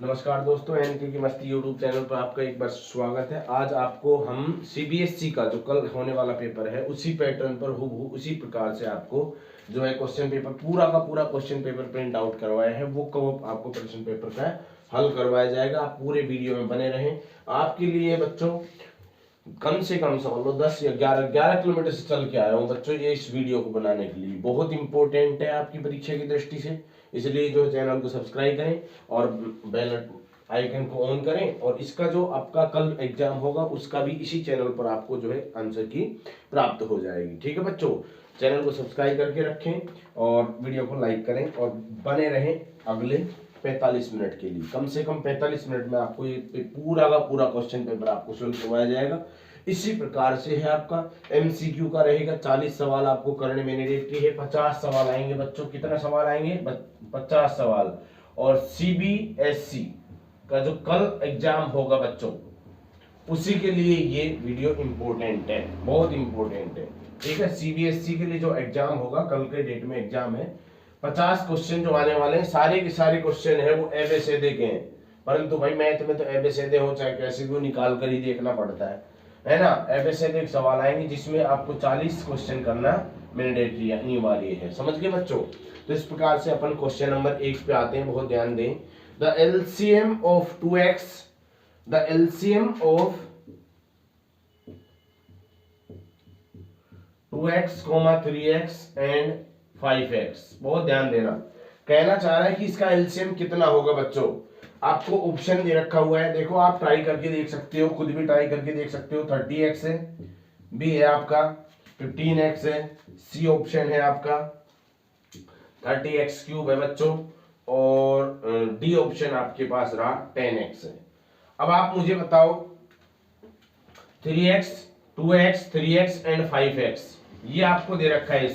नमस्कार दोस्तों, एनके की मस्ती यूट्यूब चैनल पर आपका एक बार स्वागत है। आज आपको हम सीबीएसई का जो कल होने वाला पेपर है उसी पैटर्न पर हूबहू उसी प्रकार से आपको जो है क्वेश्चन पेपर पूरा का पूरा क्वेश्चन पेपर प्रिंट आउट करवाया है, वो कब आपको क्वेश्चन पेपर का हल करवाया जाएगा। आप पूरे वीडियो में बने रहें। आपके लिए बच्चों कम से कम समझ लो 10 या 11 किलोमीटर से चल के आया हूँ बच्चों ये इस वीडियो को बनाने के लिए। बहुत इंपॉर्टेंट है आपकी परीक्षा की दृष्टि से, इसलिए जो चैनल को सब्सक्राइब करें और बेल आइकन को ऑन करें। और इसका जो आपका कल एग्जाम होगा उसका भी इसी चैनल पर आपको जो है आंसर की प्राप्त हो जाएगी। ठीक है बच्चों, चैनल को सब्सक्राइब करके रखें और वीडियो को लाइक करें और बने रहें अगले 45 मिनट के लिए। कम से कम 45 मिनट में आपको ये पूरा का पूरा क्वेश्चन पेपर आपको सोल्व करवाया जाएगा। इसी प्रकार से है आपका एमसीक्यू का रहेगा। 40 सवाल आपको करने मैंडेटरी है। 50 सवाल आएंगे बच्चों। कितना सवाल आएंगे? 50 सवाल। और सीबीएसई का जो कल एग्जाम होगा बच्चों उसी के लिए ये वीडियो इंपॉर्टेंट है, बहुत इंपॉर्टेंट है। ठीक है, सीबीएसई के लिए जो एग्जाम होगा कल के डेट में एग्जाम है। 50 क्वेश्चन जो आने वाले हैं सारे के सारे क्वेश्चन है वो एबीसीडी के हैं। परंतु भाई मैथ में तो एबीसीडी हो चाहे कैसे भी निकाल कर ही देखना पड़ता है ना। एबीसीडी एक सवाल आएंगे जिसमें आपको 40 क्वेश्चन करना मैंडेटरी अनिवार्य है। समझ गए बच्चों? तो इस प्रकार से अपन क्वेश्चन नंबर 1 पे आते हैं। बहुत ध्यान दें। The LCM of 2x, the LCM of 2x, 3x and 5x। बहुत ध्यान देना। कहना चाह रहा है कि इसका एलसीएम कितना होगा बच्चों। आपको ऑप्शन दे रखा हुआ है, देखो आप ट्राई करके देख सकते हो, खुद भी ट्राई करके देख सकते हो। 30x है, बी है आपका 15x है, सी ऑप्शन है आपका 30x³ है बच्चों, और डी ऑप्शन आपके पास रहा 10x है। अब आप मुझे बताओ 3x, 2x, 3x and 5x ये आपको दे रखा है।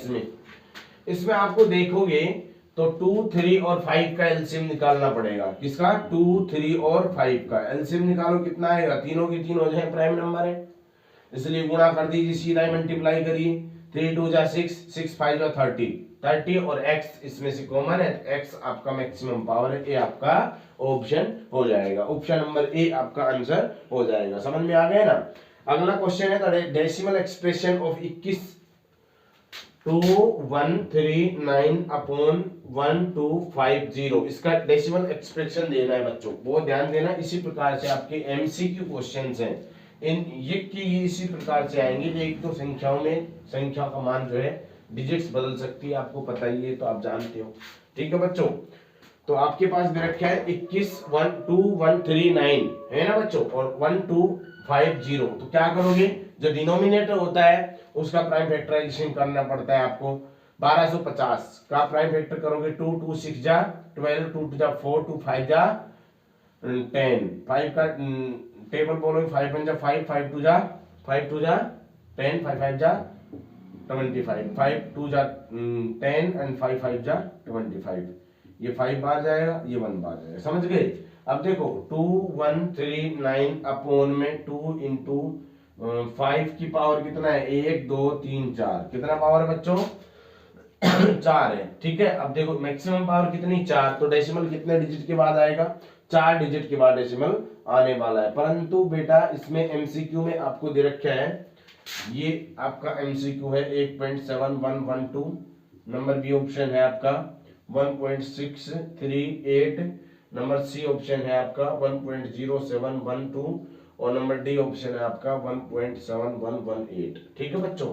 इसमें आपको देखोगे तो 2, 3 और 5 का एलसीएम निकालना पड़ेगा। किसका? 2, 3 और 5 का एलसीएम निकालो। कितना आएगा? तीनों की तीन हो जाए, प्राइम नंबर है इसलिए गुणा कर दीजिए, सीधा मल्टीप्लाई करिए। 3 2 जा 6, 6 5 जा 30 और x इसमें से कॉमन है, x आपका मैक्सिमम पावर है। ए आपका ऑप्शन हो जाएगा। ऑप्शन नंबर ए आपका आंसर हो जाएगा। समझ में आ गया ना? अगला क्वेश्चन है डेसिमल एक्सप्रेशन ऑफ 21 2139 अपॉन 1250। इसका डेसिमल एक्सप्रेशन देना है बच्चों। बहुत ध्यान देना। इसी प्रकार से आपके एमसीक्यू क्वेश्चंस हैं। ये इसी प्रकार से आएंगे। एक तो संख्याओं में संख्या का मान जो है डिजिट्स बदल सकती है, आपको पता ही है, तो आप जानते हो। ठीक है बच्चों, तो आपके पास दे रखा है 21 2139 है ना बच्चों, और 1250। तो क्या करोगे? जो डिनोमिनेटर होता है उसका प्राइम फैक्टराइजेशन करना पड़ता है आपको। 1250 का प्राइम फैक्टर करोगे 2 2 6 जा 12, 2 2 जा 4, 2 5 जा 10। 5 का टेबल बोलोगे 5 1 जा 5, 5 2 जा 10, 5 5 जा 25, 5 2 जा 10 एंड 5 5 जा 25। ये 5 बार जाएगा, ये 1 बार जाएगा। समझ गए? अब देखो 2139 अपॉन में 2 इंटू 5 की पावर कितना है? 1 2 3 4। कितना पावर है बच्चों? 4 है। ठीक है, अब देखो मैक्सिमम पावर कितनी? 4। तो डेसिमल कितने डिजिट के बाद आएगा? 4 डिजिट के बाद डेसिमल आने वाला है। परंतु बेटा इसमें एमसीक्यू में आपको दे रखा है, ये आपका एमसीक्यू है 8.7112। नंबर बी ऑप्शन है आपका 1.638। नंबर सी ऑप्शन है आपका 1.0712 और नंबर डी ऑप्शन है आपका 1.7118। ठीक है बच्चों,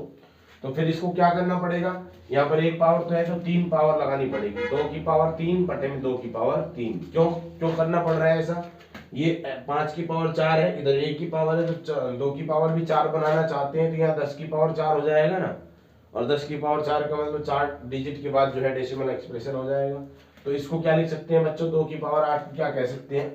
तो फिर इसको क्या करना पड़ेगा? यहाँ पर एक पावर तो है तो 3 पावर लगानी पड़ेगी। 2 की पावर 3 बटे में 2 की पावर 3। क्यों क्यों करना पड़ रहा है ऐसा? ये 5 की पावर 4 है, इधर 1 की पावर है, तो 2 की पावर भी 4 बनाना चाहते हैं तो यहाँ 10 की पावर 4 हो जाएगा ना। और 10 की पावर 4 का मतलब 4 डिजिट के बाद जो है डेसिमल एक्सप्रेशन हो जाएगा। तो इसको क्या लिख सकते हैं बच्चों? 2 की पावर 8 क्या कह सकते हैं?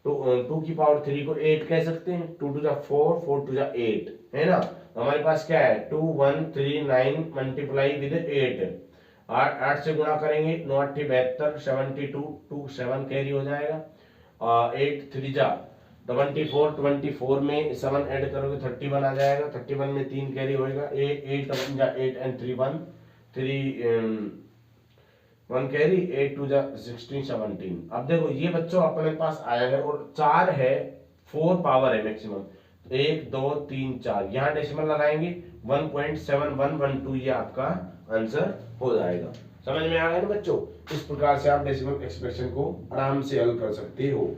तो 2 की पावर 3 को 8 कह सकते हैं। 2 2 जा 4, 4 2 जा 8 है ना। तो हमारे पास क्या है? 2139 मल्टीप्लाई विद 8। 8 से गुणा करेंगे 9 8 72, 72 2 7 कैरी हो जाएगा। 8 3 जा 24, 24 में 7 ऐड करोगे 31 आ जाएगा। 31 में 3 कैरी होएगा। 8 1 जा 8 एंड 3 1 3 1 कैरी 8 2 16 17। अब देखो ये बच्चों अपने पास आया है और 4 है, 4 पावर है मैक्सिमम, 1 2 3 4, यहाँ डेसिमल लगाएंगे 1.7112, ये आपका आंसर हो जाएगा। समझ में आ गया ना बच्चों? इस प्रकार से आप डेसिमल एक्सप्रेशन को आराम से हल कर सकते हो।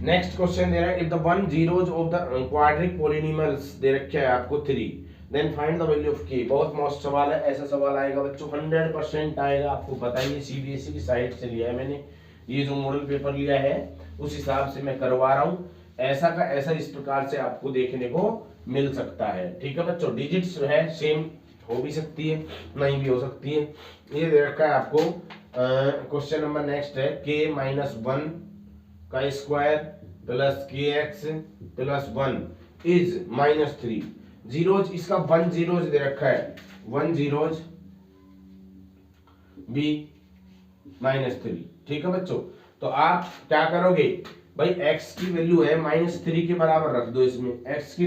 नेक्स्ट क्वेश्चन दे रहा है, if the one zeros of the quadratic polynomials दे रखे है आपको 3, then find the value of k। बहुत मस्त सवाल है, ऐसा सवाल आएगा बच्चों 100% आएगा, आपको पता ही है, सीबीएसई की साइट से लिया है मैंने, ये जो मॉडल पेपर लिया है उस हिसाब से मैं करवा रहा हूँ। ऐसा का ऐसा इस प्रकार से आपको देखने को मिल सकता है। ठीक है बच्चों, डिजिट्स जो है सेम हो भी सकती है, नहीं भी हो सकती है। ये दे रखा है आपको क्वेश्चन नंबर नेक्स्ट है, k-1 का square plus kx plus 1 is -3। Zeros इसका 1 जीरोज दे रखा है, 1 जीरोज बी -3। ठीक है बच्चों, तो आप क्या करोगे भाई, x की वैल्यू है -3 के बराबर रख दो, इसमें x की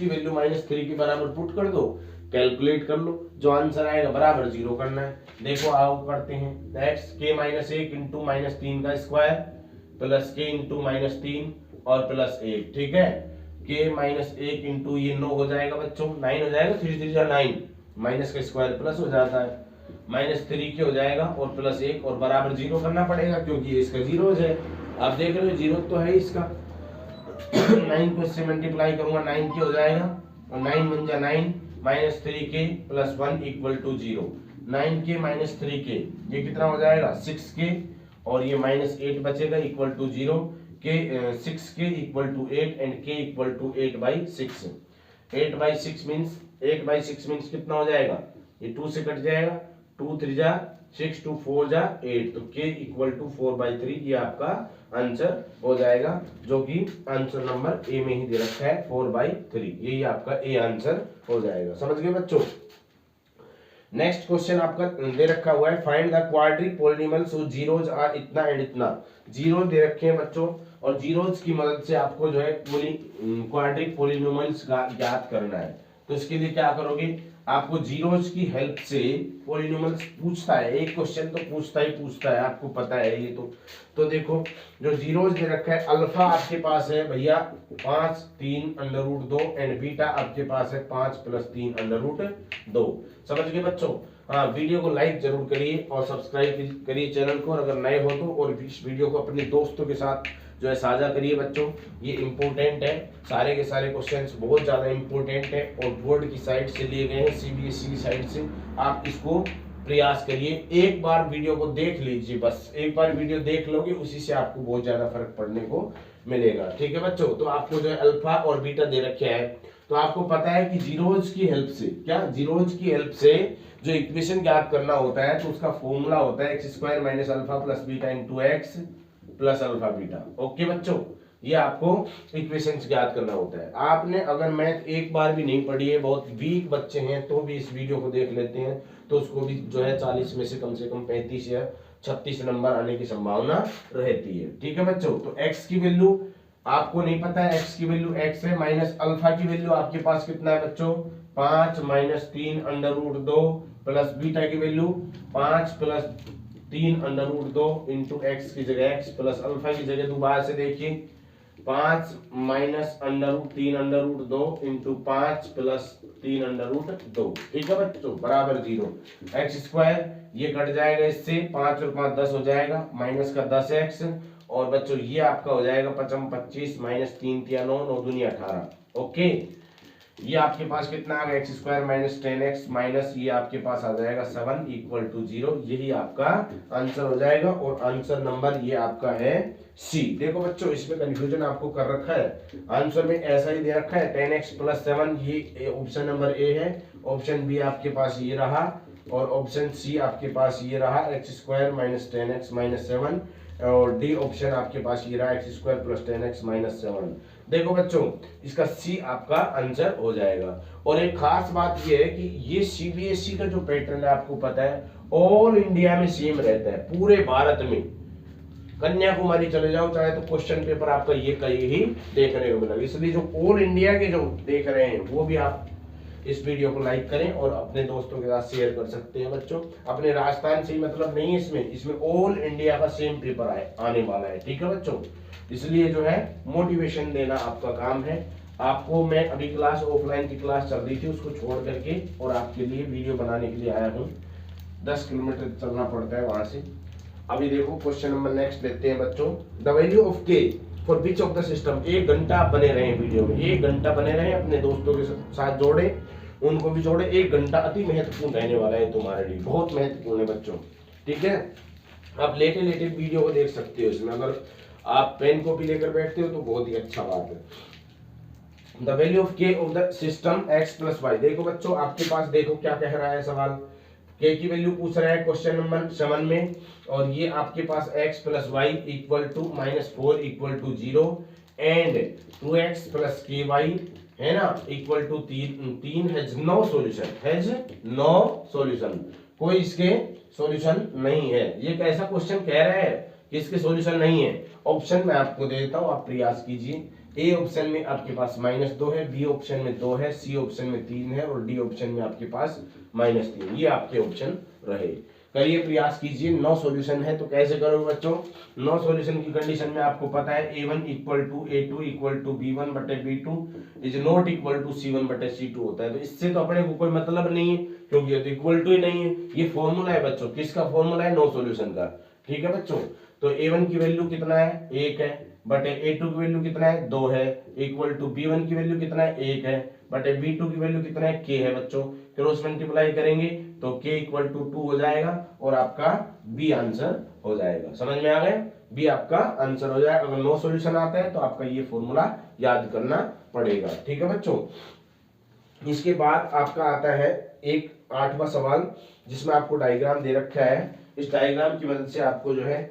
वैल्यू -3 के बराबर पुट कर दो, कैलकुलेट कर लो, जो आंसर आएगा बराबर 0 करना है। देखो आओ करते हैं, x k-1 इंटू -3 का स्क्वायर प्लस k इंटू -3 और प्लस 1। ठीक है, k-1 इंटू ये 9 हो जाएगा बच्चों, 9 हो जाएगा, 3 3 9, माइनस का स्क्वायर प्लस हो जाता है, -3 के हो जाएगा और प्लस 1 और बराबर 0 करना पड़ेगा क्योंकि ये इसका जीरोज है। आप देख रहे हो 0 तो है इसका। 9 को इससे मल्टीप्लाई करूंगा, 9 के हो जाएगा और 9 बन जा 9, -3k plus 1 equal to 0। 9k -3k ये कितना हो जाएगा 6k और ये -8 बचेगा equal to 0, k 6k equal to 8 and k equal to 8/6। 8/6 means 8/6 means कितना हो जाएगा, ये 2 से कट जाएगा, 2 3 जा 6, 2 4 जा 8, तो k इक्वल टू 4/3 ये आपका आंसर हो जाएगा, जो कि आंसर नंबर ए में ही दे रखा है 4/3, यही आपका ए आंसर हो जाएगा। समझ गए बच्चों? नेक्स्ट क्वेश्चन आपका दे रखा हुआ है, find the quadratic polynomials which zeros are इतना एंड इतना। जीरो दे रखे हैं बच्चों और जीरोज की मदद से आपको जो है क्वाड्रिक पॉलिनोमियल्स ज्ञात करना है। तो इसके लिए क्या करोगे, आपको जीरोज की हेल्प से पॉलिनोमियल्स पूछता है, एक क्वेश्चन तो पूछता है, आपको पता है ये तो देखो जो जीरोज दे रखा है, अल्फा आपके पास है भैया 5 3 √2 एंड बीटा आपके पास है 5 + 3 √2। समझ गए बच्चों? हाँ, वीडियो को लाइक जरूर करिए और सब्सक्राइब करिए चैनल को, और अगर नए हो तो, और इस वीडियो को अपने दोस्तों के साथ जो है साझा करिए बच्चों, ये इंपॉर्टेंट है, सारे के सारे क्वेश्चंस बहुत ज्यादा इंपॉर्टेंट है और बोर्ड की साइट से लिए गए हैं, सीबीएसई की साइट से। आप इसको प्रयास करिए, एक बार वीडियो को देख लीजिए, बस एक बार वीडियो देख लोगे उसी से आपको बहुत ज्यादा फर्क पड़ने को मिलेगा। ठीक है बच्चों, तो आपको जो है अल्फा और बीटा दे रखे हैं, तो आपको पता है कि जीरोज की हेल्प से, क्या जीरोज की हेल्प से जो इक्वेशन ज्ञात करना होता है तो उसका फॉर्मूला होता है x² - alpha plus beta into x plus alpha beta. Okay बच्चों, ये आपको इक्वेशंस ज्ञात करना होता है। आपने अगर मैथ एक बार भी नहीं पढ़ी है, बहुत वीक बच्चे हैं, तो भी इस वीडियो को देख लेते हैं, तो उसको भी जो है 40 में से कम 35 या 36 नंबर आने की संभावना रहती है। ठीक है बच्चों, तो x की वैल्यू आपको नहीं पता है, x की वैल्यू x है, माइनस अल्फा की वैल्यू आपके पास कितना है बच्चों 5 - 3 √2 प्लस बीटा की वैल्यू 5 + 3 √2 इंटू एक्स की जगह x प्लस अल्फा की जगह दोबारा से देखिए 5 - √3 √2 इंटू 5 + 3 √2। ठीक है बच्चों, बराबर 0। x² ये कट जाएगा, इससे 5 और 5 10 हो जाएगा, माइनस का 10x, और बच्चों ये आपका हो जाएगा 5 25 -3 3 9 9 दूनी 18। ओके, ये आपके पास कितना आ गया x² - 10x माइनस ये आपके पास आ जाएगा 7 = 0। यही आपका आंसर हो जाएगा और आंसर नंबर ये आपका है सी। देखो बच्चों, इसमें कंफ्यूजन आपको कर रखा है, आंसर में ऐसा ही दे रखा है 10x + 7, ये ऑप्शन नंबर ए है, ऑप्शन बी आपके पास ये रहा और ऑप्शन सी आपके पास ये रहा x² - 10x - 7, और डी ऑप्शन आपके पास ये रहा x² + 10x - 7। देखो बच्चों, इसका सी आपका आंसर हो जाएगा। और एक खास बात ये है कि ये सीबीएसई का जो पैटर्न है आपको पता है ऑल इंडिया में सेम रहता है, पूरे भारत में, कन्याकुमारी चले जाओ चाहे तो क्वेश्चन पेपर आपका ये कहीं ही देखने को मिलेगा। इसलिए जो ऑल इंडिया के जो देख रहे हैं वो भी आप इस वीडियो को लाइक करें और अपने दोस्तों के साथ शेयर कर सकते हैं बच्चों। अपने राजस्थान से ही मतलब नहीं है, इसमें ऑल इंडिया का सेम पेपर आने वाला है, ठीक है बच्चों। इसलिए जो है मोटिवेशन देना आपका काम है। आपको मैं अभी क्लास ऑफलाइन की क्लास चल रही थी उसको छोड़ करके और आपके लिए वीडियो बनाने के लिए आया हूँ। 10 किलोमीटर चलना पड़ता है वहां से। अभी देखो क्वेश्चन नंबर नेक्स्ट लेते हैं बच्चों। द वैल्यू ऑफ के for which of the system. 1 घंटा आप बने रहे वीडियो में, 1 घंटा बने रहे, अपने दोस्तों के साथ जोड़े, उनको भी जोड़े। 1 घंटा अति महत्वपूर्ण रहने वाला है तुम्हारे लिए, बहुत महत्वपूर्ण है बच्चों, ठीक है। आप लेटे लेटे वीडियो को देख सकते हो इसमें, अगर आप पेन कॉपी लेकर बैठते हो तो बहुत ही अच्छा बात है। The value of k of the system x plus y. देखो बच्चों आपके पास देखो क्या कह रहा है सवाल। के की वैल्यू पूछ रहा है क्वेश्चन नंबर 7 में, और ये आपके पास x plus y equal to -4 equal to 0 and 2x plus k y है ना equal to 3 has no solution. कोई इसके सॉल्यूशन नहीं है। ये कैसा क्वेश्चन कह रहा है कि इसके सॉल्यूशन नहीं है। ऑप्शन मैं आपको दे देता हूं, आप प्रयास कीजिए। ए ऑप्शन में आपके पास -2 है, बी ऑप्शन में 2 है, सी ऑप्शन में 3 है और डी ऑप्शन में आपके पास -3। ये आपके ऑप्शन रहे। करिए प्रयास कीजिए। नो सॉल्यूशन है तो कैसे करोगे बच्चों। नो सॉल्यूशन की कंडीशन में आपको पता है a1 equal to a2 equal to b1 बटे b2 is not equal to c1 बटे c2 होता है। तो इससे तो अपने को कोई मतलब नहीं है क्योंकि ये तो इक्वल टू ही नहीं है। ये फॉर्मूला है बच्चों, किसका फॉर्मूला है, नो सॉल्यूशन का, ठीक है बच्चों। तो a1 की वैल्यू कितना है 1 है, बटे a2 की वैल्यू कितना है 2 है, इक्वल टू b1 की वैल्यू कितना है 1 है, बटे b2 की वैल्यू कितना है k है बच्चों। क्रॉस मल्टीप्लाई करेंगे तो k इक्वल टू 2 हो जाएगा और आपका b आंसर हो जाएगा। समझ में आ गया, b आपका आंसर हो जाएगा। अगर नो सॉल्यूशन आता है तो आपका ये फॉर्मूला याद करना पड़ेगा, ठीक है बच्चों। इसके बाद आपका आता है एक 8वां सवाल जिसमें आपको डायग्राम दे रखा है। इस डायग्राम की मदद से आपको जो है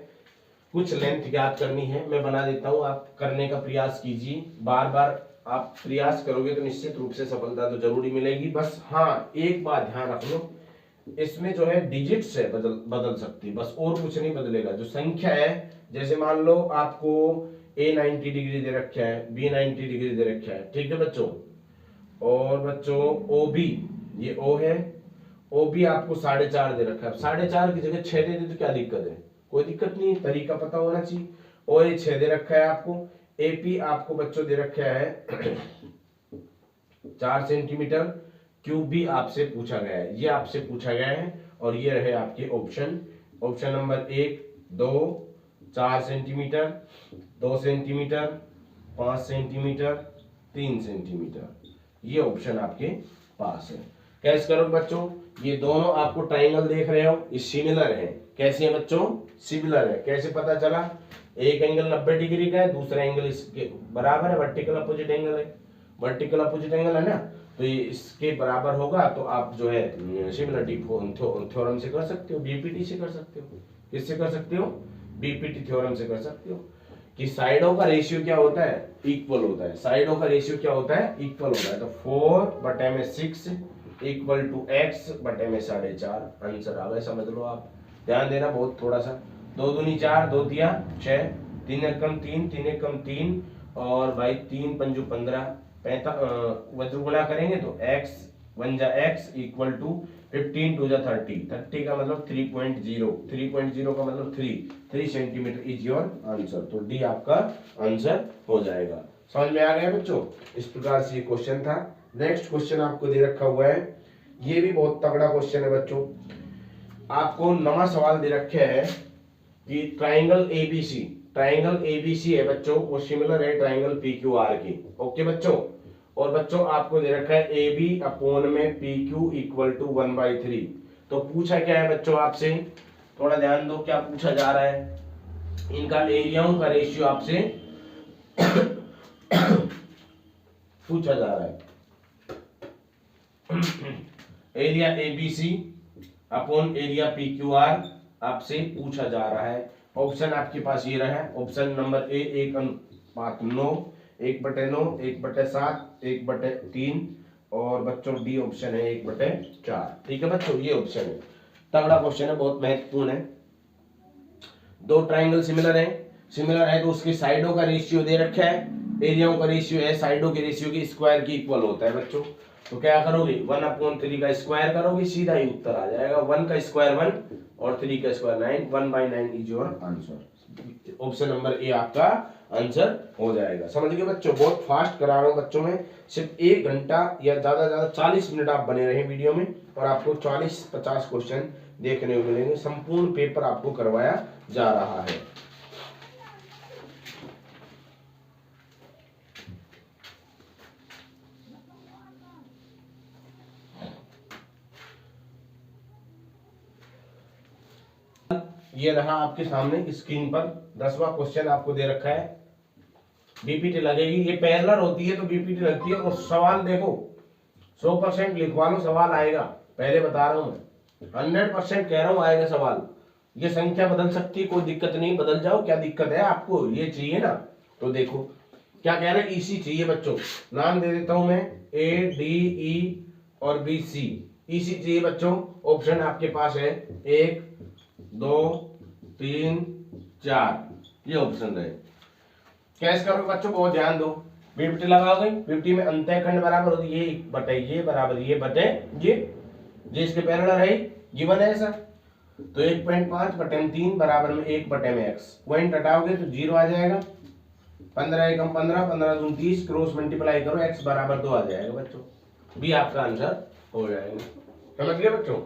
कुछ लेंथ ज्ञात करनी है। मैं बना देता हूं, आप करने का प्रयास कीजिए। बार बार आप प्रयास करोगे तो निश्चित रूप से सफलता तो जरूरी मिलेगी। बस हाँ एक बात ध्यान रख लो, इसमें जो है डिजिट्स है बदल सकती, बस और कुछ नहीं बदलेगा। जो संख्या है, जैसे मान लो आपको a 90 डिग्री दे रखा है, b 90 डिग्री दे रखा है, ठीक है बच्चों। और बच्चों OB, ये O है, OB आपको 4.5 दे रखा है। 4.5 की जगह 6 दे दे तो क्या दिक्कत है, कोई दिक्कत नहीं, तरीका पता होना चाहिए। और ये 6 दे रखा है आपको। AP आपको बच्चों दे रखा है 4 सेंटीमीटर। QB आपसे पूछा गया है, ये आपसे पूछा गया है। और ये रहे आपके option. Option number 1 2 4 centimetre, 2 centimetre, 5 centimetre, 3 centimetre, ये ऑप्शन आपके पास है। कैसे करो बच्चों, ये दोनों आपको ट्राइंगल देख रहे हो, ये सिमिलर है। कैसे है बच्चों, सिमिलर है। कैसे पता चला, एक एंगल 90 डिग्री का है, दूसरा एंगल इसके बराबर है, वर्टिकल अपोजिट एंगल है, वर्टिकल अपोजिट एंगल है ना, तो ये इसके बराबर होगा। तो आप जो है सिमिलरिटी थ्योरम से कर सकते हो, बीपीटी से कर सकते हो। किससे कर सकते हो, बीपीटी थ्योरम से कर सकते हो कि साइडों का रेशियो क्या होता है, इक्वल होता है। साइडों का रेशियो क्या होता है, इक्वल होता है। तो 4/6 इक्वल टू x बटे में 4.5 आंसर आ गया। समझ लो आप, ध्यान देना बहुत थोड़ा सा। 2 दूनी 4, 2 तिया 6, 3 एकम 3, 3 एकम 3 और भाई 3 पंजू 15, वज्र गुणा करेंगे तो x 1 जा x इक्वल टू 15 2 जा 30, 30 का मतलब 3.0, 3.0 का मतलब 3 सेंटीमीटर इज योर आंसर। तो डी आपका आंसर हो जाएगा। समझ में आ गया बच्चों, इस प्रकार से ये क्वेश्चन था। नेक्स्ट क्वेश्चन आपको दे रखा हुआ है, ये भी बहुत तगड़ा क्वेश्चन है बच्चों। आपको नवा सवाल दे रखे है कि ट्राइंगल एबीसी, ट्राइंगल एबीसी है बच्चों, वो सिमिलर है ट्राइंगल पीक्यूआर की। ओके बच्चों, और बच्चों आपको दे रखा है AB अपॉन में PQ इक्वल टू 1/3। तो पूछा क्या है बच्चों आपसे, थोड़ा ध्यान दो क्या पूछा जा रहा है। इनका एरियाओं का रेशियो आपसे पूछा जा रहा है। Area ABC upon area PQR आपसे पूछा जा रहा है। ऑप्शन आपके पास ये रहा है। ऑप्शन नंबर A 1:9, 1/9, 1/7, 1/3 और बच्चों डी ऑप्शन है 1/4। ठीक है बच्चों, ये ऑप्शन है। तगड़ा क्वेश्चन है, बहुत महत्वपूर्ण है। दो ट्राइंगल सिमिलर है तो उसकी साइडों का रेशियो दे रखा है, एरियाओं का रेशियो है साइडों के रेशियो के स्क्वायर की इक्वल होता है बच्चों। तो क्या करोगे 1/3 का स्क्वायर करोगे, सीधा ही उत्तर आ जाएगा। 1 का स्क्वायर 1 और 3 का square 9, 1/9 is your answer. Option number ए आपका आंसर हो जाएगा। समझ गए बच्चों, बहुत फास्ट करा रहा हूँ बच्चों में। सिर्फ 1 घंटा या ज्यादा ज्यादा 40 मिनट आप बने रहे वीडियो में और आपको 40-50 क्वेश्चन देखने को मिलेंगे। संपूर्ण पेपर आपको करवाया जा रहा है। ये रहा आपके सामने स्क्रीन पर 10वां क्वेश्चन आपको दे रखा है। बीपीटी लगेगी, ये पैरेलल होती है तो बीपीटी लगती है। और सवाल देखो 100% लिखवा लो, सवाल आएगा। पहले बता रहा हूं मैं, 100% कह रहा हूं आएगा सवाल। ये संख्या बदल सकती है, कोई दिक्कत नहीं, बदल जाओ। क्या दिक्कत है आपको, ये चाहिए ना। तो देखो क्या कह रहे हैं, ईसी चाहिए बच्चों। नाम दे देता हूं मैं, ए डी ई और बी सी। ईसी चाहिए बच्चों। ऑप्शन आपके पास है 1 2 3 4, ये ऑप्शन रहे। कैसे करो बच्चों, बहुत ध्यान दो। बीपीटी लगाओगे, बीपीटी में अंतः खंड बराबर होती है ये बटे ये बराबर ये बटे ये इसके पैरेलल है, गिवन है ऐसा। तो 1.5 बटे 3 बराबर में 1 बटे में x। पॉइंट हटाओगे तो 0 आ जाएगा। 15 एकम 15, 15 दूनी 30, क्रॉस मल्टीप्लाई करो x बराबर 2 आ जाएगा बच्चों। भी आपका आंसर हो जाएगा। समझ गए बच्चों।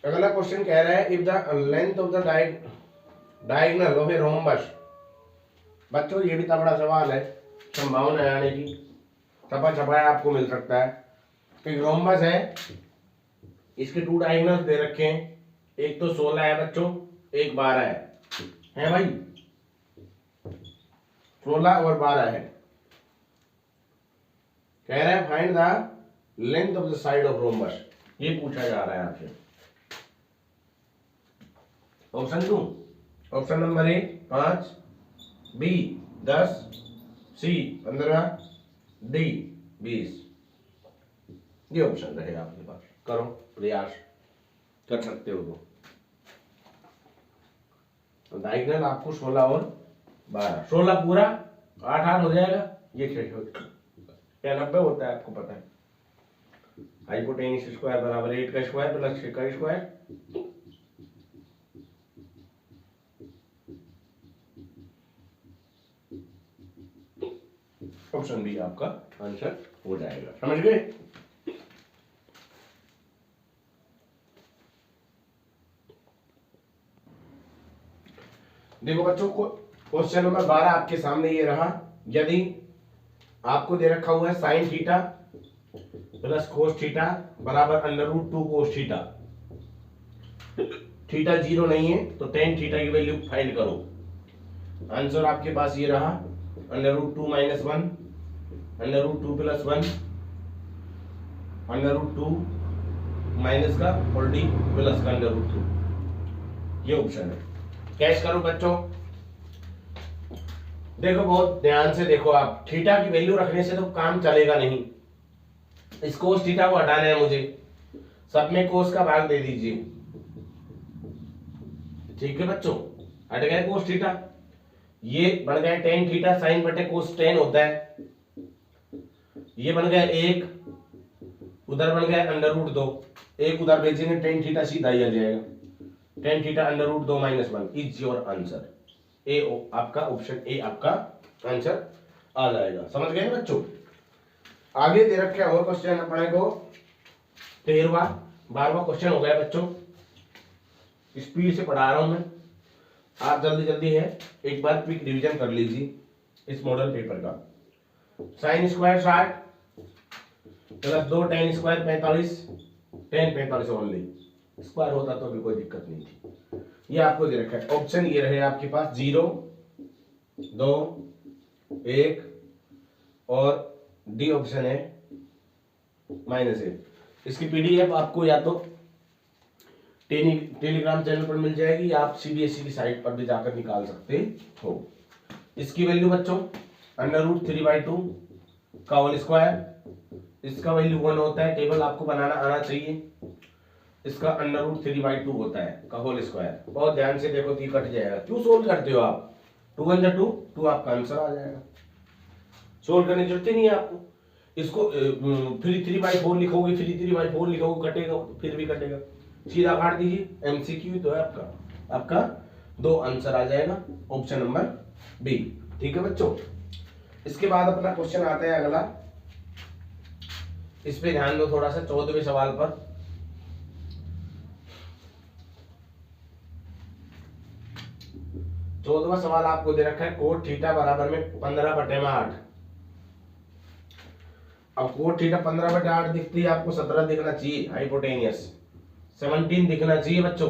अगला क्वेश्चन कह रहा है, if the length of the diagonal of a rhombus. बच्चों ये भी तगड़ा सवाल है, संभावना है आने की। छपा छपाया आपको मिल सकता है। एक रोम्बस है, इसके 2 डायगोनल दे रखे हैं। एक तो 16 है बच्चों, एक 12 है भाई। 16 और 12 है। कह रहा है find the length of the side of rhombus. ये पूछा जा रहा है आपसे। Option 2, option number A 5, B 10, C 15, D 20। ये ऑप्शन रहे आपके पास। करो प्रयास, कर सकते हो। तो डायगोनल आपको 16 और 12, 16 पूरा 8 हो जाएगा। ये 6 क्या 90 होता है, आपको पता है। हाइपोटेन्यूस स्क्वायर बराबर 8 का स्क्वायर प्लस 6 का स्क्वायर। ऑप्शन बी आपका आंसर हो जाएगा। समझ गए। देखो बच्चों को क्वेश्चन नंबर 12 आपके सामने ये रहा। यदि आपको दे रखा हुआ है sine theta plus cos theta बराबर √2 कोस थीटा। थीटा 0 नहीं है तो टेन थीटा की वैल्यू फाइंड करो। आंसर आपके पास ये रहा √2 - 1, √2 + 1, √2 माइनस का और डी प्लस का √2। ये ऑप्शन है। कैश करो बच्चों। देखो बहुत ध्यान से देखो आप, थीटा की वैल्यू रखने से तो काम चलेगा नहीं। इस कोस थीटा को हटाना है मुझे, सब में कोस का भाग दे दीजिए। ठीक है बच्चों, हट गया कोस थीटा। ये बन गया टेन थीटा साइन बटे कोस टेन होता है। ये बन गया 1, उधर बन गया √2। एक उधर भेजेंगे टेन थीटा सीधा ही आ जाएगा। Tan theta √2 - 1 is your answer. A आपका ऑप्शन ए आपका आंसर आ जाएगा। समझ गए बच्चों। आगे दे रखे और क्वेश्चन अपने को 13वां 12वां क्वेश्चन हो गया बच्चों। स्पीड से पढ़ा रहा हूं मैं, आप जल्दी जल्दी है एक बार क्विक रिवीजन कर लीजिए इस मॉडल पेपर का। Sine square 60 plus 2 ten square 45, ten 45 only. Square होता तो भी कोई दिक्कत नहीं थी। ये आपको दे रखा है। ऑप्शन ये रहे आपके पास 0, 2, 1 और डी ऑप्शन है -1। इसकी पीडीएफ आपको या तो टेलीग्राम चैनल पर मिल जाएगी या आप सीबीएसई की साइट पर भी जाकर निकाल सकते हो। इसकी वैल्यू बच्चों √3/2 का होल स्क्वायर। इसका वैल्यू 1 होता है, टेबल आपको बनाना आना चाहिए। इसका √3/2 होता है का होल स्क्वायर। बहुत ध्यान से देखो, तो कट जाएगा। क्यों सोल्व करते हो आप? 2 × 1 = 2, 2 आपका आंसर आ जाएगा। सोल्व करने की जरूरत ही नहीं है आपको। इसको 3/4 लिखोगे, 3/4 लिखोगे, कटेगा तो फिर भी कटेगा, सीधा काट दीजिए। एमसीक्यू तो है आपका 2 आंसर आ जाएगा, ऑप्शन नंबर बी। ठीक है बच्चों, इसके बाद अपना क्वेश्चन आता है अगला, इस पे ध्यान दो थोड़ा सा 14वें सवाल पर। चौदहवां सवाल आपको दे रखा है कोट थीटा बराबर में 15/8। अब कोट थीटा 15/8 दिखती है आपको, 17 दिखना चाहिए हाइपोटेनियस, 17 दिखना चाहिए बच्चों।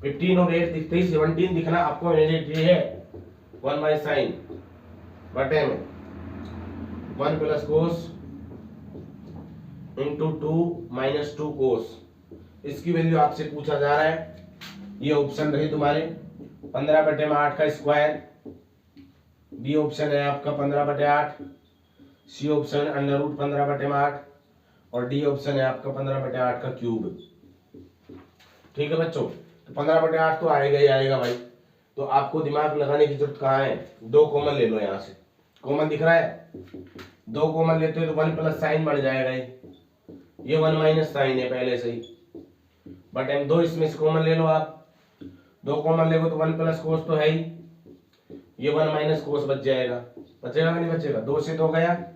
15 और 8 दिखते ही 17 दिखना आपको मैंडेटरी है। 1/sin बटे में 1 + cos × 2 - 2 cos, इसकी वैल्यू आपसे पूछा जा रहा है। ये ऑप्शन रहे तुम्हारे 15/8 का स्क्वायर, बी ऑप्शन है आपका 15/8, सी ऑप्शन √15/8 और डी ऑप्शन है आपका 15/8 का क्यूब। ठीक है बच्चों, तो 15/8 तो आएगा ही आएगा भाई, तो आपको दिमाग लगाने की जरूरत कहाँ है। 2 कॉमन ले लो, यहाँ से कॉमन दिख रहा है, 2 कॉमन लेते हो तो 1 + sin बन जाएगा, ये 1 - sin है पहले से ही, बट हम 2 इसमें से कॉमन ले लो आप, 2 कॉमन ले लो तो 1 + cos तो है ही, ये 1 - cos बच जाएगा, बचेगा कि नहीं बचेगा, 2 से 2 गया,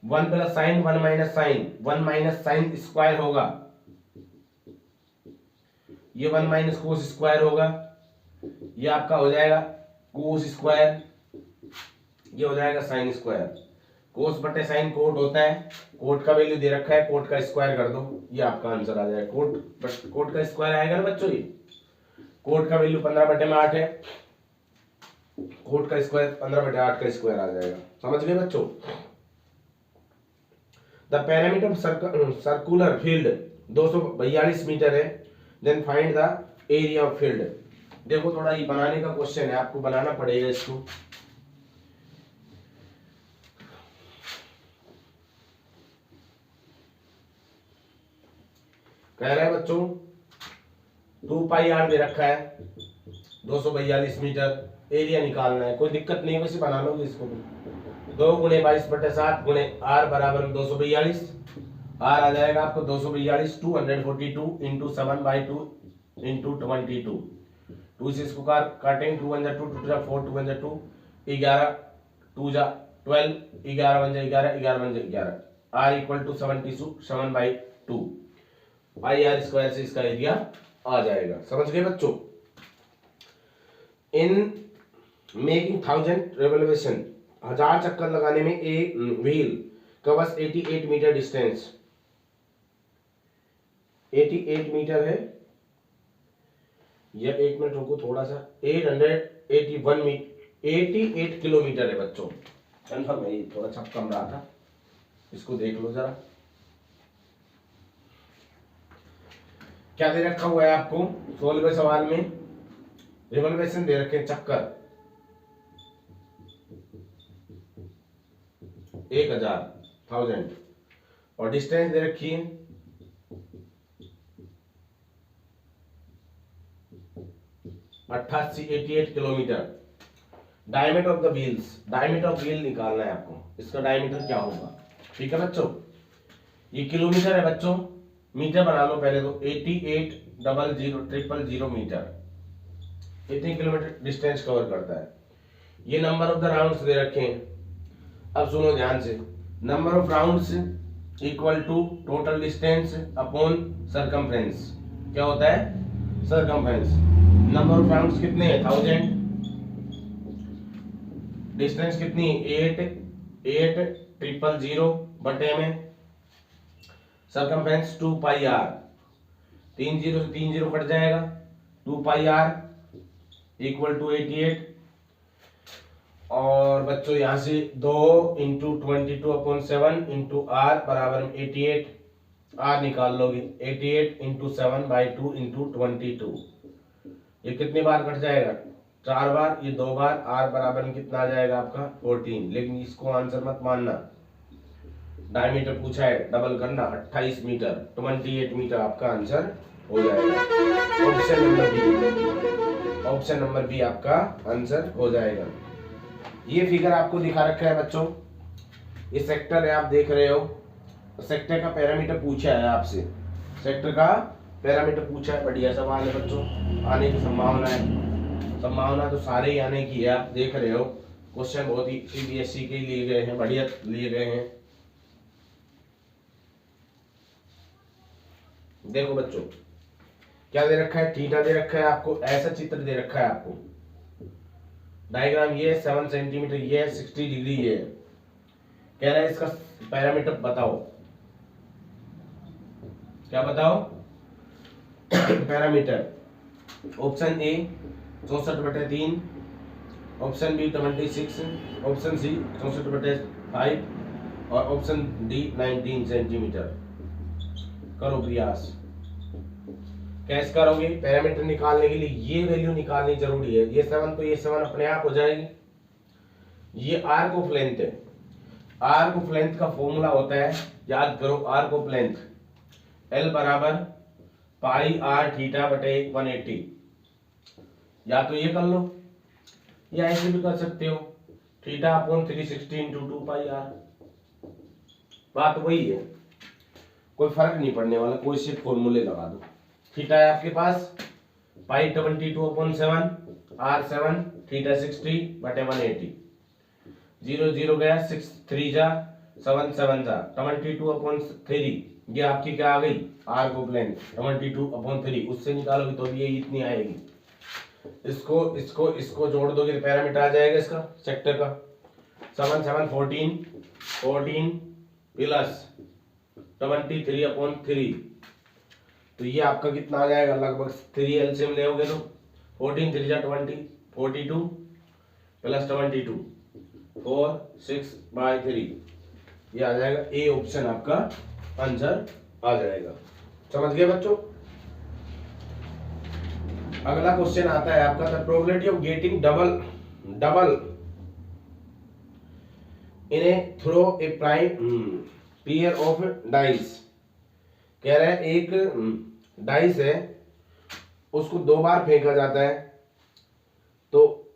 1 + sin 1 - sin, 1 - sin स्क्वायर होगा, ये 1 - cos स्क्वायर होगा, ये आपका हो जाएगा cos स्क्वायर, ये हो जाएगा sin स्क्वायर। cos बटे sin कोट होता है, कोट का वैल्यू दे रखा है, कोट का स्क्वायर कर दो, ये आपका आंसर आ जाएगा। कोट का स्क्वायर आएगा ना बच्चों, ये कोट का वैल्यू 15/8 है, कोट का स्क्वायर 15/8 का स्क्वायर आ जाएगा। समझ गए बच्चों। The parameter of circular field 242 metre है, then find the area of field. देखो थोड़ा ये बनाने का क्वेश्चन है, आपको बनाना पड़ेगा इसको। कह रहा है बच्चों 2πr दे रखा है, 242 मीटर, एरिया निकालना है, कोई दिक्कत नहीं है, वैसे बना लोगे इसको। 2 × 22/7 × r बराबर 242, r आ जाएगा आपको 242, 242 × 7/2 × 22, 2 से इसको काटेंगे, 2 × 1 = 2, 2 × 4, 2 × 2 11, 2 × 12, 11 × 11, 11 × 11, r = 7/2, πr² से इसका एरिया आ जाएगा। समझ गए बच्चों। इन मेकिंग 1000 रेवोल्यूशन, 1000 चक्कर लगाने में एक wheel covers 88 metre distance, 88 metre है, या 1 मिनट रुको थोड़ा सा, 88 किलोमीटर है बच्चों, कंफर्म है, थोड़ा छप कम रहा था, इसको देख लो जरा। क्या दे रखा हुआ है आपको 16वें सवाल में, रिवोल्यूशन दे रखे चक्कर 1000 और डिस्टेंस दे रखी है 88 kilometre. Diameter of the wheels, diameter of wheel निकालना है आपको, इसका डायमीटर क्या होगा। ठीक है बच्चों, ये किलोमीटर है बच्चों, मीटर बना लो पहले तो, 88,000,000 मीटर, इतने किलोमीटर डिस्टेंस कवर करता है। ये नंबर ऑफ द राउंड्स दे रखे हैं। अब सुनो ध्यान से, number of rounds equal to total distance upon circumference, क्या होता है सरकमफ्रेंस। नंबर ऑफ राउंड्स कितने हैं 1000, डिस्टेंस कितनी 8,000 बटे में सरकमफ्रेंस 2πr, 3 0 से 3 0 कट जाएगा, 2πr = 88। और बच्चों यहाँ से 2 × 22/7 × r बराबर 88, r निकाल लोगे, 88 × 7/2 × 22, ये कितनी बार कट जाएगा 4 बार, ये 2 बार, r बराबर में कितना आ जाएगा आपका 14। लेकिन इसको आंसर मत मानना, डायमीटर पूछा है, डबल करना, 28 मीटर, 28 मीटर आपका आंसर हो जाएगा। ऑप्शन नंबर बी आपका आंसर हो जाएगा। ये फिगर आपको दिखा रखा है बच्चों, ये सेक्टर है, आप देख रहे हो, सेक्टर का पैरामीटर पूछा है आपसे, सेक्टर का पैरामीटर पूछा है। बढ़िया सवाल है बच्चों, आने की संभावना है, संभावना तो सारे ही आने की है। आप देख रहे हो क्वेश्चन बहुत ही सीबीएसई के लिए गए हैं, बढ़िया लिए गए हैं। देखो बच्चों क्या दे रखा है, थीटा दे रखा है आपको, ऐसा चित्र दे रखा है आपको, डायग्राम ये 7 सेंटीमीटर, ये 60 डिग्री, ये कह रहा है इसका पैरामीटर बताओ। क्या बताओ parameter? Option A 64/3, option B 26, option C 64/5 और ऑप्शन डी 19 सेंटीमीटर। करो प्रयास, कैसे करोगे? पैरामीटर निकालने के लिए ये वैल्यू निकालनी जरूरी है। ये 7 तो ये 7 अपने आप हो जाएगी। ये आर्क ऑफ लेंथ है, आर्क ऑफ लेंथ का फॉर्मूला होता है, याद करो, आर्क ऑफ लेंथ L बराबर पाई आर थीटा बटे 180। या तो ये कर लो या ऐसे भी कर सकते हो, theta upon 360 into 2 pi r. बात वही है, कोई फर्क नहीं पड़ने वाला, कोई से फॉर्मूले लगा दो। थीटा है आपके पास पाई 22/7, आर 7, थीटा 60 बटे 180। 0 0 गया, 6 3 जा 7 7 जा 22/3। ये आपकी क्या आ गई? Arc of length 22/3। उससे निकालोगे तो भी ये इतनी आएगी। इसको इसको इसको जोड़ दोगे तो पैरामीटर आ जाएगा इसका सेक्टर का। 7 7 14 प्लस 23/3, तो ये आपका कितना आ जाएगा? लगभग 3 एलसीएम लेओगे तो 14 3 जा 20, 42 प्लस 22 4 6/3, ये आ जाएगा। ए ऑप्शन आपका आंसर आ जाएगा। समझ गए बच्चों? अगला क्वेश्चन आता है आपका, the probability of getting double in a throw a prime pair of dice. कह रहा है एक डाइस है, उसको 2 बार फेंका जाता है, तो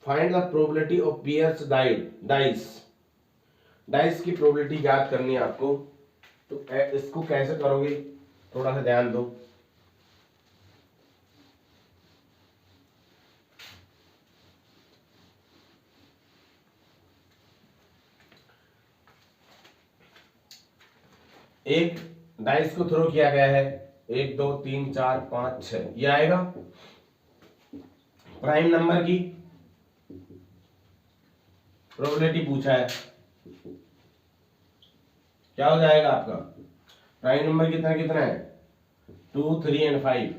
find the probability of pairs dice. Dice की प्रोबेबिलिटी ज्ञात करनी है आपको, तो इसको कैसे करोगे थोड़ा सा ध्यान दो। एक डाइस को थ्रो किया गया है, 1 2 3 4 5 6, ये आएगा। प्राइम नंबर की प्रोबेबिलिटी पूछा है, क्या हो जाएगा आपका? प्राइम नंबर कितना कितना है? 2 3 एंड 5,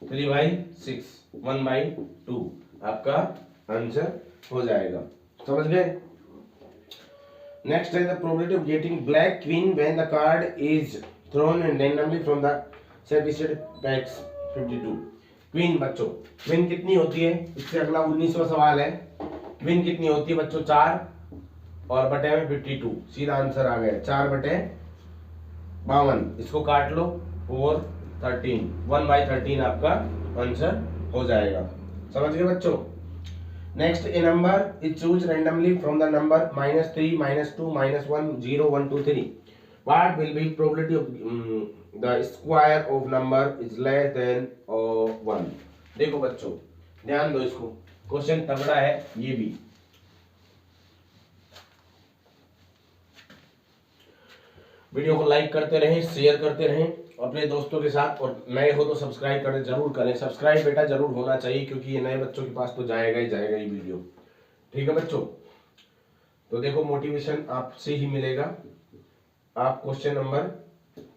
3/6, 1/2 आपका आंसर हो जाएगा। समझ गए? नेक्स्ट है the probability of getting black queen when the card is throne randomly from the set PACS 52। Queen बच्चों, क्वीन कितनी होती है? इससे अगला 19वां सवाल है। क्वीन कितनी होती है बच्चों? 4 और बटे में 52, सीधा आंसर आ गया 4/52। इसको काट लो 4 13, 1/13 आपका आंसर हो जाएगा। समझ गए बच्चों? Next, A number is choose randomly from the number -3 -2 -1 0 1 2 3। What will be probability of the square of number is less then 1। देखो बच्चों ध्यान दो, इसको क्वेश्चन तगड़ा है ये भी। वीडियो को लाइक करते रहें, शेयर करते रहें अपने दोस्तों के साथ, और नए हो तो सब्सक्राइब करें, जरूर करें। सब्सक्राइब बेटा जरूर होना चाहिए, क्योंकि ये नए बच्चों के पास तो जाएगा ही जाएगा ये वीडियो। ठीक है बच्चों? तो देखो मोटिवेशन आपसे ही मिलेगा। आप क्वेश्चन नंबर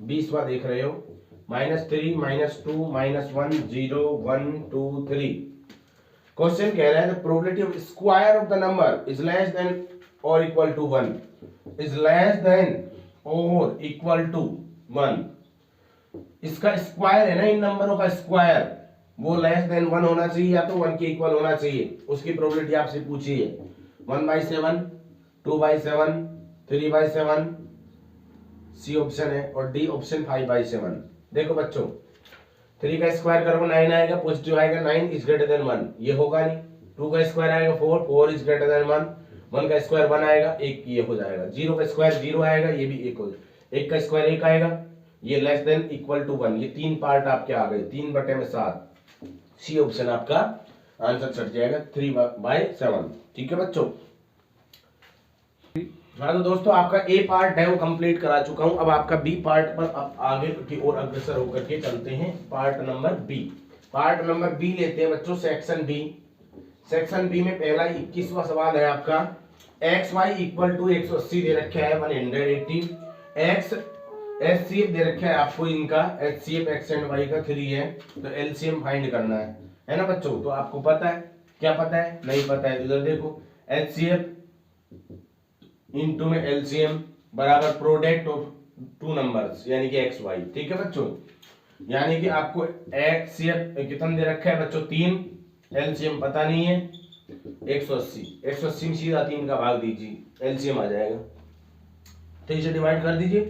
20वां देख रहे हो, -3 -2 -1 0 1 2 3। क्वेश्चन कह रहा है the probability of square of the number is less than और equal to 1, is less than और इक्वल टू 1। इसका स्क्वायर है ना, इन नंबरों का स्क्वायर, वो लेस देन 1 होना चाहिए या तो 1 के इक्वल होना चाहिए। उसकी प्रोबेबिलिटी आपसे पूछी है 1/7, 2/7, 3/7, सी ऑप्शन है, और डी ऑप्शन 5/7। देखो बच्चों 3 का स्क्वायर करो 9 आएगा, पॉजिटिव आएगा, 9 इज ग्रेटर देन 1, ये होगा नहीं। 2 का स्क्वायर आएगा 4, 4 इज ग्रेटर देन 1, 1 का स्क्वायर 1 आएगा, एक ये हो जाएगा, 0 का स्क्वायर 0 आएगा, ये भी 1 हो जाएगा, 1 का स्क्वायर 1 आएगा, ये लेस देन इक्वल टू 1, ये 3 पार्ट आपके आ गए, 3/7। सी ऑप्शन आपका आंसर चढ़ जाएगा 3/7। ठीक है बच्चों। हाँ तो दोस्तों आपका ए पार्ट है वो कंप्लीट करा चुका हूं, अब आपका बी पार्ट पर अब आगे की ओर अग्रसर होकर के चलते हैं। Part number B, part number B लेते हैं बच्चों, सेक्शन बी। सेक्शन बी में पहला 21वां सवाल है आपका, एक्स वाई इक्वल टू 180 दे रखा है 180, एक्स एचसीएफ दे रखा है आपको इनका, एचसीएफ एक्स एंड वाई का 3 है, तो एलसीएम फाइंड करना है ना बच्चों। तो आपको पता है, क्या पता है, नहीं पता है, इधर देखो, एचसीएफ इनटू में एलसीएम बराबर प्रोडक्ट ऑफ टू नंबर्स यानी कि एक्स वाई। ठीक है बच्चों, यानी कि आपको एचसीएफ कितना दे रखा है बच्चों 3, एलसीएम पता नहीं है 180, 180 में सीधा 3 का भाग दीजिए, एलसीएम आ जाएगा, 3 से डिवाइड कर दीजिए,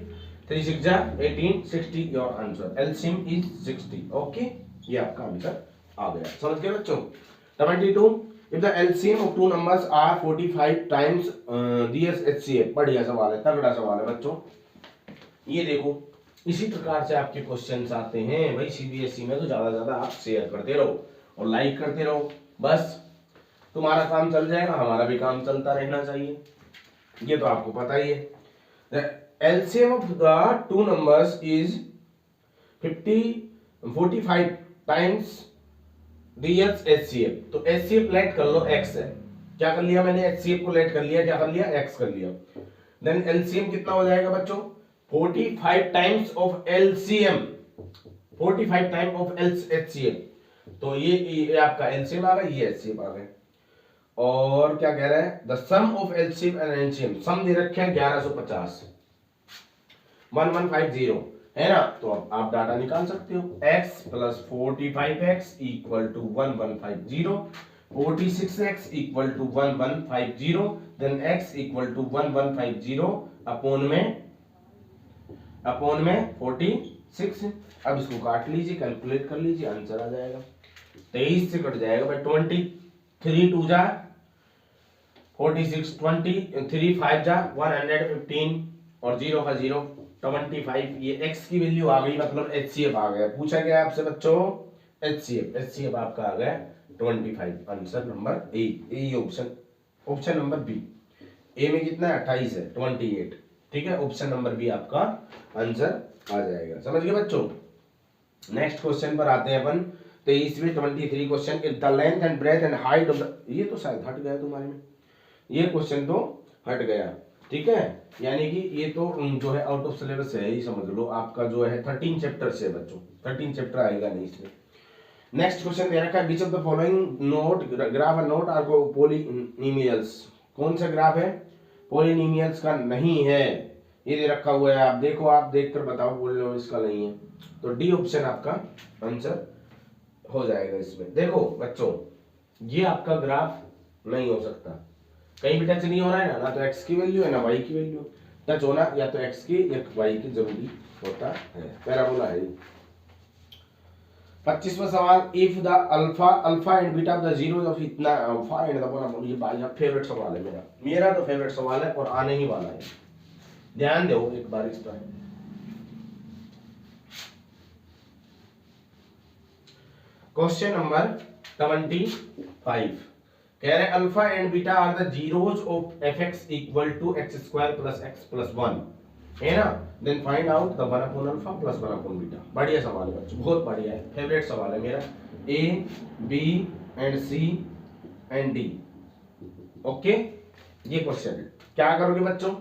3 6 जा 18, 60 your answer, LCM is 60। Okay, ये आपका आंसर आ गया, समझ गए बच्चों। 22, if the LCM of two numbers are 45 times DS HCF, बढ़िया सवाल है, तगड़ा सवाल है बच्चों। ये देखो इसी प्रकार से आपके क्वेश्चंस आते हैं भाई सीबीएसई में, तो ज्यादा आप शेयर करते रहो और लाइक करते रहो, बस तुम्हारा काम चल जाएगा, हमारा भी काम चलता रहना चाहिए, ये तो आपको पता ही है। The LCM of the two numbers is 45 times DS HCF, तो HCF लेट कर लो, x है, क्या कर लिया मैंने, HCF को लेट कर लिया, क्या कर लिया, x कर लिया। देन LCM कितना हो जाएगा बच्चों 45 times of LCM, 45 time of HCF, तो ये आपका LCM आ गया, ये HCF आ गया। और क्या कह रहा है, the sum of LCM and LCM, sum दे रखे हैं 1150, 1150 है ना, तो अब आप डाटा निकाल सकते हो, x plus 45x equal to 1150, 46x equal to 1150, then x equal to 1150 upon में 46। अब इसको काट लीजिए, कैलकुलेट कर लीजिए, आंसर आ जाएगा, 23 से कट जाएगा भाई, 23 2 जा 46, 23 5 जा 115 और 0 का 0 25, ये x की वैल्यू आ गई, मतलब HCF आ गया, पूछा गया आपसे बच्चों HCF आपका आ गया 25, answer number A option number B. A में कितना है 28 है 28, ठीक है, ऑप्शन नंबर बी आपका आंसर आ जाएगा, समझ गए बच्चों। नेक्स्ट क्वेश्चन पर आते हैं अपन, 23वें 23 question, the length and breadth and height of the, ये तो शायद हट गया तुम्हारे में, ये क्वेश्चन तो हट गया, ठीक है, यानी कि ये तो जो है आउट ऑफ सिलेबस है, ही समझ लो, आपका जो है 13 चैप्टर से बच्चों, 13 चैप्टर आएगा नहीं इसमें। नेक्स्ट क्वेश्चन दे रखा है, which of the following not graph and not are polynomials, कौन सा ग्राफ है पॉलिनोमियल्स का नहीं है, ये दे रखा हुआ है, आप देखो, आप देखकर बताओ पॉलिनोमियल्स का नहीं है, तो डी ऑप्शन आपका आंसर हो जाएगा इसमें। देखो बच्चों ये आपका ग्राफ नहीं हो सकता, कहीं भी टच नहीं हो रहा है ना तो x की वैल्यू है ना y की वैल्यू, टच होना या तो x की या y की जरूरी होता है, पैराबोला है। 25वां सवाल, if the alpha and beta of the zeros of इतना अल्फा एंड द वन, ये भाई फेवरेट सवाल है मेरा तो फेवरेट सवाल है और आने ही वाला है, ध्यान दो एक बार इस पर। क्वेश्चन नंबर 25 कह रहे alpha and beta are the zeros of fx equal to x² plus x plus 1 है ना, then find out the 1 upon alpha plus 1 upon beta. बढ़िया सवाल है बच्चों, बहुत बढ़िया है, फेवरेट सवाल है मेरा, a b and c and d। Okay, ये क्वेश्चन है, क्या करोगे बच्चों,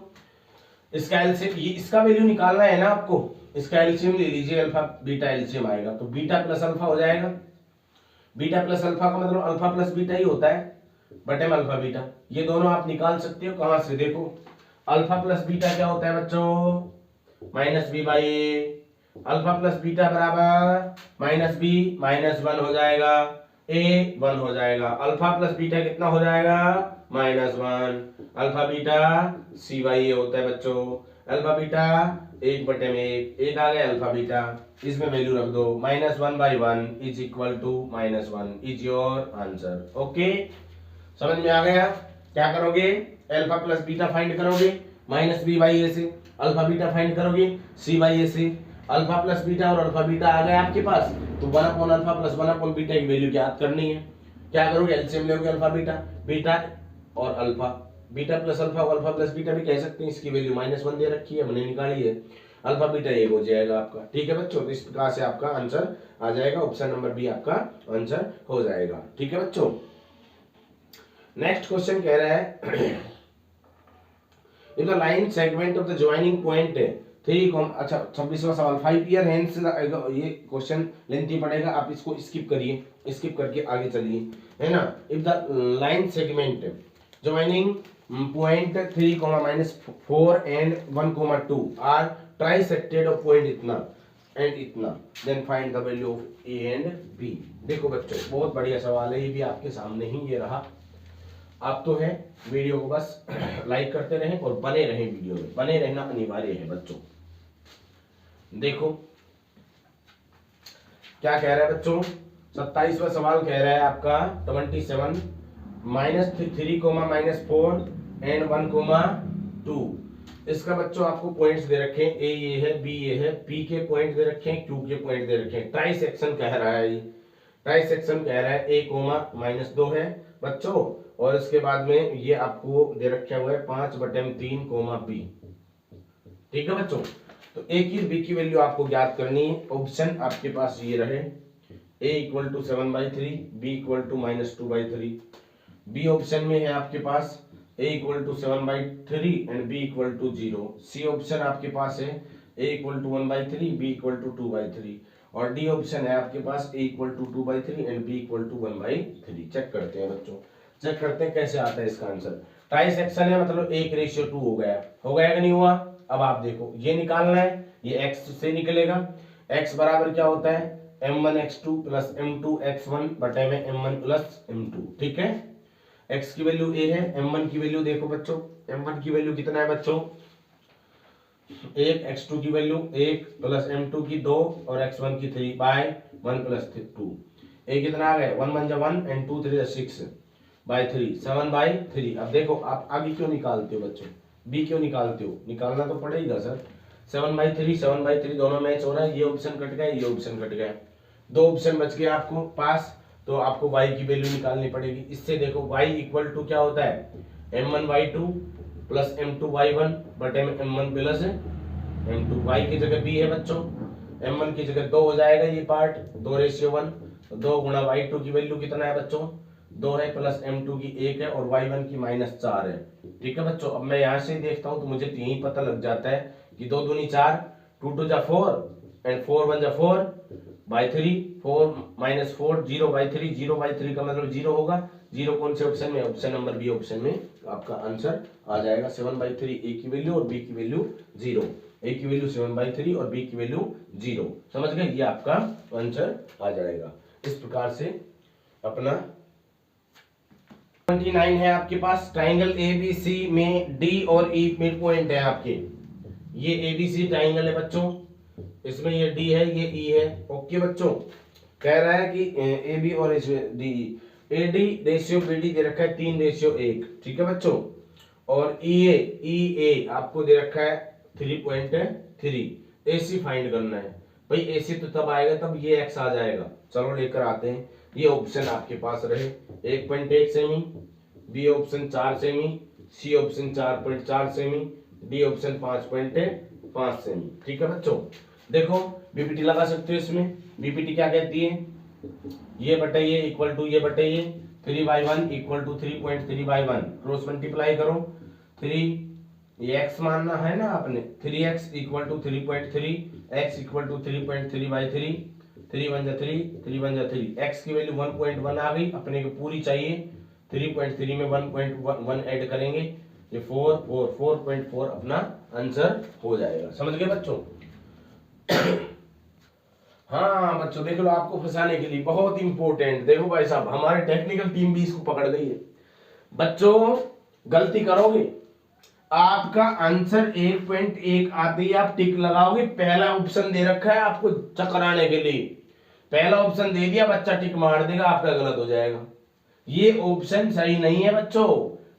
इसका एलसीएम, ये इसका वैल्यू निकालना है ना आपको, इसका एलसीएम ले लीजिए, अल्फा बीटा एलसीएम आएगा तो बीटा प्लस अल्फा हो जाएगा, बीटा प्लस अल्फा का मतलब अल्फा प्लस बीटा ही होता है, बटे में अल्फा बीटा, ये दोनों आप निकाल सकते हो, कहां से, देखो अल्फा प्लस बीटा क्या होता है बच्चों minus b by a, alpha plus beta बराबर माइनस बी माइनस 1 हो जाएगा, ए 1 हो जाएगा, अल्फा प्लस बीटा कितना हो जाएगा -1, अल्फा बीटा सी बाई ए होता है बच्चों, अल्फा बीटा 1 बटे में 1 आ गया अल्फा बीटा, इसमें वैल्यू रख दो, -1/1 is equal to -1 is your answer. Okay, समझ में आ गया, क्या करोगे अल्फा प्लस बीटा फाइंड करोगे माइनस बी बाई ए से, अल्फा बीटा फाइंड करोगे सी बाई ए से, अल्फा प्लस बीटा और अल्फा बीटा आ गया आपके पास, तो 1 upon alpha plus 1 upon beta की वैल्यू ज्ञात करनी है। क्या करोगे, एलसीएम लोगे अल्फा बीटा, बीटा और alpha, beta plus alpha, alpha plus beta भी कह सकते हैं, इसकी वैल्यू -1 दे रखी है, हमने निकाली है, अल्फा बीटा ये हो जाएगा आपका। ठीक है बच्चों, तो इस प्रकार से आपका आंसर आ जाएगा, ऑप्शन नंबर बी आपका आंसर हो जाएगा। ठीक है बच्चों, नेक्स्ट क्वेश्चन कह रहा है if the line segment of the joining point 3, अच्छा 26वां सवाल, 5 ईयर हेंस, ये क्वेश्चन लेंथी पड़ेगा, आप इसको स्किप करिए, स्किप करके आगे चलिए, है ना। If the line segment joining point 3, -4 and 1, 2 are trisected of point इतना एंड इतना, then find the value of a and b. देखो बच्चों, बहुत बढ़िया सवाल है, ये भी आपके सामने ही ये रहा। आप तो है वीडियो को बस लाइक करते रहें और बने रहें, वीडियो में बने रहना अनिवार्य है बच्चों। देखो क्या कह रहा है बच्चों, 27वां सवाल कह रहा है आपका 27 -3, -4 एंड 1, 2। इसका बच्चों आपको पॉइंट्स दे रखे हैं, ए ये है, बी ये है, पी के पॉइंट दे रखे हैं, क्यू के पॉइंट दे रखे हैं, ट्राई सेक्शन कह रहा है, ये ट्राई सेक्शन कह रहा है, ए, -2 है बच्चों, और इसके बाद में ये आपको दे रखा हुआ है 5/3, बी। ठीक है बच्चों, तो ए की बी की वैल्यू आपको ज्ञात करनी है। ऑप्शन आपके पास ये रहे, ए = 7/3, बी = -2/3। बी ऑप्शन में है आपके पास a = 7/3 and b = 0। C option आपके पास है a = 1/3, b = 2/3, और डी ऑप्शन है आपके पास a = 2/3 एंड b = 1/3। चेक करते हैं बच्चों, चेक करते हैं कैसे आता है इसका आंसर। ट्राई सेक्शन है मतलब 1:2 हो गया कि नहीं हुआ। अब आप देखो, ये निकालना है, ये x से निकलेगा, x बराबर क्या होता है, m1x2 + m2x1 बटे में m1 + m2। ठीक है, x की वैल्यू a है, m1 की वैल्यू देखो बच्चों, m1 की वैल्यू कितना है बच्चों, 1, x2 की वैल्यू 1 + m2 की 2 और x1 की 3/1 + 2। a कितना आ गया, 1 × 1 एंड 2 × 6/3, 7/3। अब देखो आप आगे क्यों निकालते हो बच्चों, b क्यों निकालते हो, निकालना तो पड़ेगा सर। 7/3 दोनों मैच हो रहा है, ये ऑप्शन कट गया, ये ऑप्शन कट गया, 2 ऑप्शन बच गए आपको पास, तो आपको y की वैल्यू निकालनी पड़ेगी। इससे देखो y = क्या होता है, m1/2 + m2/1 बटे में m1 + m2। y की जगह b है बच्चों, m1 की जगह 2 हो जाएगा, ये पार्ट 2:1, 2 × y2 की वैल्यू कितना है बच्चों, 2 है, प्लस m2 की 1 है, और y1 की -4 है। ठीक है बच्चों, अब मैं यहाँ से देखता हूँ तो मुझे यही पता लग जाता है कि 2 दूनी 4, 2 2 जा 4 एंड 4 1 जा 4/3, 4 - 4 0/3, 0/3 का मतलब 0 होगा। 0 कौन से ऑप्शन में, ऑप्शन नंबर बी ऑप्शन में आपका आंसर आ जाएगा। 7/3 ए की वैल्यू और बी की वैल्यू 0, ए की वैल्यू 7/3 और बी की वैल्यू 0। समझ गए, ये आपका आंसर आ जाएगा। इस प्रकार से अपना 29 है आपके पास, ट्राइंगल ABC में D और E मिड पॉइंट है आपके, ये ABC ट्राइंगल है बच्चों, इसमें ये D है, ये E है। ओके बच्चों, कह रहा है कि AB और DE, AD रेशियो BD दे रखा है 3:1। ठीक है बच्चों, और EA आपको दे रखा है 3.3। AC फाइंड करना है भाई, AC तो तब आएगा तब ये x आ जाएगा। चलो लेकर आते हैं, ये ऑप्शन आपके पास रहे 1.1 सेमी, बी ऑप्शन 4 सेमी, सी ऑप्शन 4.4 सेमी, डी ऑप्शन 5.5 सेमी। ठीक है बच्चों, देखो बीपीटी लगा सकते हो इसमें। बीपीटी क्या कहती है, ये बटे ये इक्वल टू ये बटे ये 3/1 = 3.3/1, क्रॉस मल्टीप्लाई करो, 3 ये x मानना है ना आपने, 3x = 3.3, x = 3.3/3, 3 1 जा 3, 3 1 जा 3, x की वैल्यू 1.1 आ गई, अपने को पूरी चाहिए। 3.3 में 1.1 ऐड करेंगे, ये 4.4 अपना आंसर हो जाएगा। समझ गए बच्चों। हाँ बच्चों देख लो, आपको फंसाने के लिए बहुत इंपॉर्टेंट, देखो भाई साहब हमारे टेक्निकल टीम भी इसको पकड़ गई है। बच्चों गलती करोगे, आपका आंसर 1.1 आते ही आप टिक लगाओगे। पहला ऑप्शन दे रखा है आपको चकराने के लिए, पहला ऑप्शन दे दिया, बच्चा टिक मार देगा, आपका गलत हो जाएगा। ये ऑप्शन सही नहीं है बच्चों।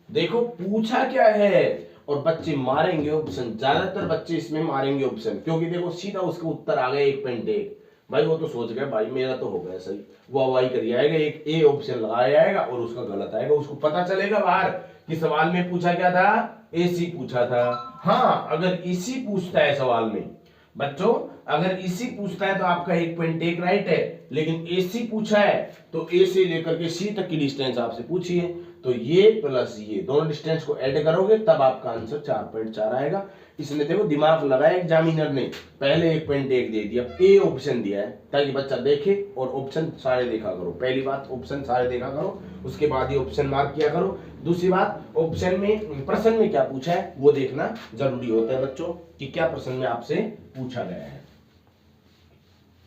देखो पूछा क्या है, और बच्चे मारेंगे ऑप्शन, ज्यादातर बच्चे इसमें मारेंगे ऑप्शन, क्योंकि देखो सीधा उसका उत्तर आ गया 1.1। भाई वो तो सोच गया भाई मेरा तो हो गया सही, वो अवाई कर आएगा, एक ए ऑप्शन लगाया जाएगा और उसका गलत आएगा, उसको पता चलेगा बाहर कि सवाल में पूछा क्या था, एसी पूछा था। हाँ अगर इसी पूछता है सवाल में बच्चों, अगर इसी पूछता है तो आपका 1.1 राइट है, लेकिन एसी पूछा है तो ए से लेकर के सी तक की डिस्टेंस आपसे पूछी है, तो ये प्लस ये दोनों डिस्टेंस को ऐड करोगे तब आपका आंसर 4.4 आएगा। इसने देखो दिमाग लगाया एग्जामिनर ने, पहले 1.1 दे दिया, ए ऑप्शन दिया है ताकि बच्चा देखे और ऑप्शन सारे देखा करो। पहली बात ऑप्शन सारे देखा करो, उसके बाद ही ऑप्शन मार्क किया करो। दूसरी बात ऑप्शन में प्रश्न में क्या पूछा है वो देखना जरूरी होता है बच्चों, कि क्या प्रश्न में आपसे पूछा गया है।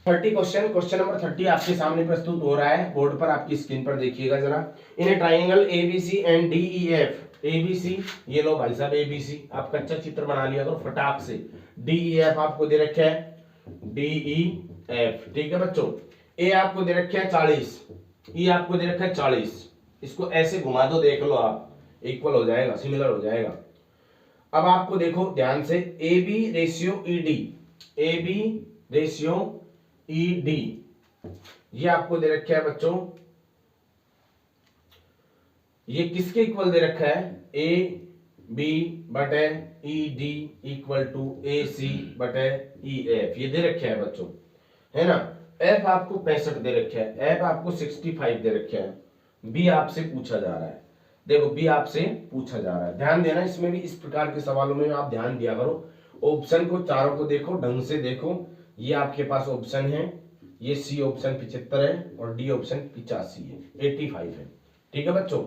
30 क्वेश्चन नंबर 30 आपके सामने प्रस्तुत हो रहा है, बोर्ड पर आपकी स्क्रीन पर देखिएगा जरा। In a triangle ABC and DEF, ABC ये लो भाई साहब, एबीसी आप कच्चा चित्र बना लिया करो फटाक से। डीईएफ आपको दे रखा है, डीईएफ ठीक है बच्चों। ए आपको दे रखा है 40, ई आपको दे रखा है 40, इसको ऐसे घुमा दो, देख लो आप इक्वल हो जाएगा, सिमिलर हो जाएगा। अब आपको देखो ध्यान से, A B ratio E D, A B ratio E D ये आपको दे रखा है बच्चों, ये किसके इक्वल दे रखा है, ए बी बटे ई डी इक्वल टू ए सी बटे ई एफ, ये दे रखा है बच्चों, है ना। एफ आपको 65 दे रखा है, एफ आपको 65 दे रखा है, बी आपसे पूछा जा रहा है, देखो बी आपसे पूछा जा रहा है। ध्यान देना इसमें भी, इस प्रकार के सवालों में आप ध्यान दिया करो, ऑप्शन को चारों को देखो, ढंग से देखो। ये आपके पास ऑप्शन है, ये सी ऑप्शन 75 है और डी ऑप्शन 85 है, 85 है, ठीक है बच्चों।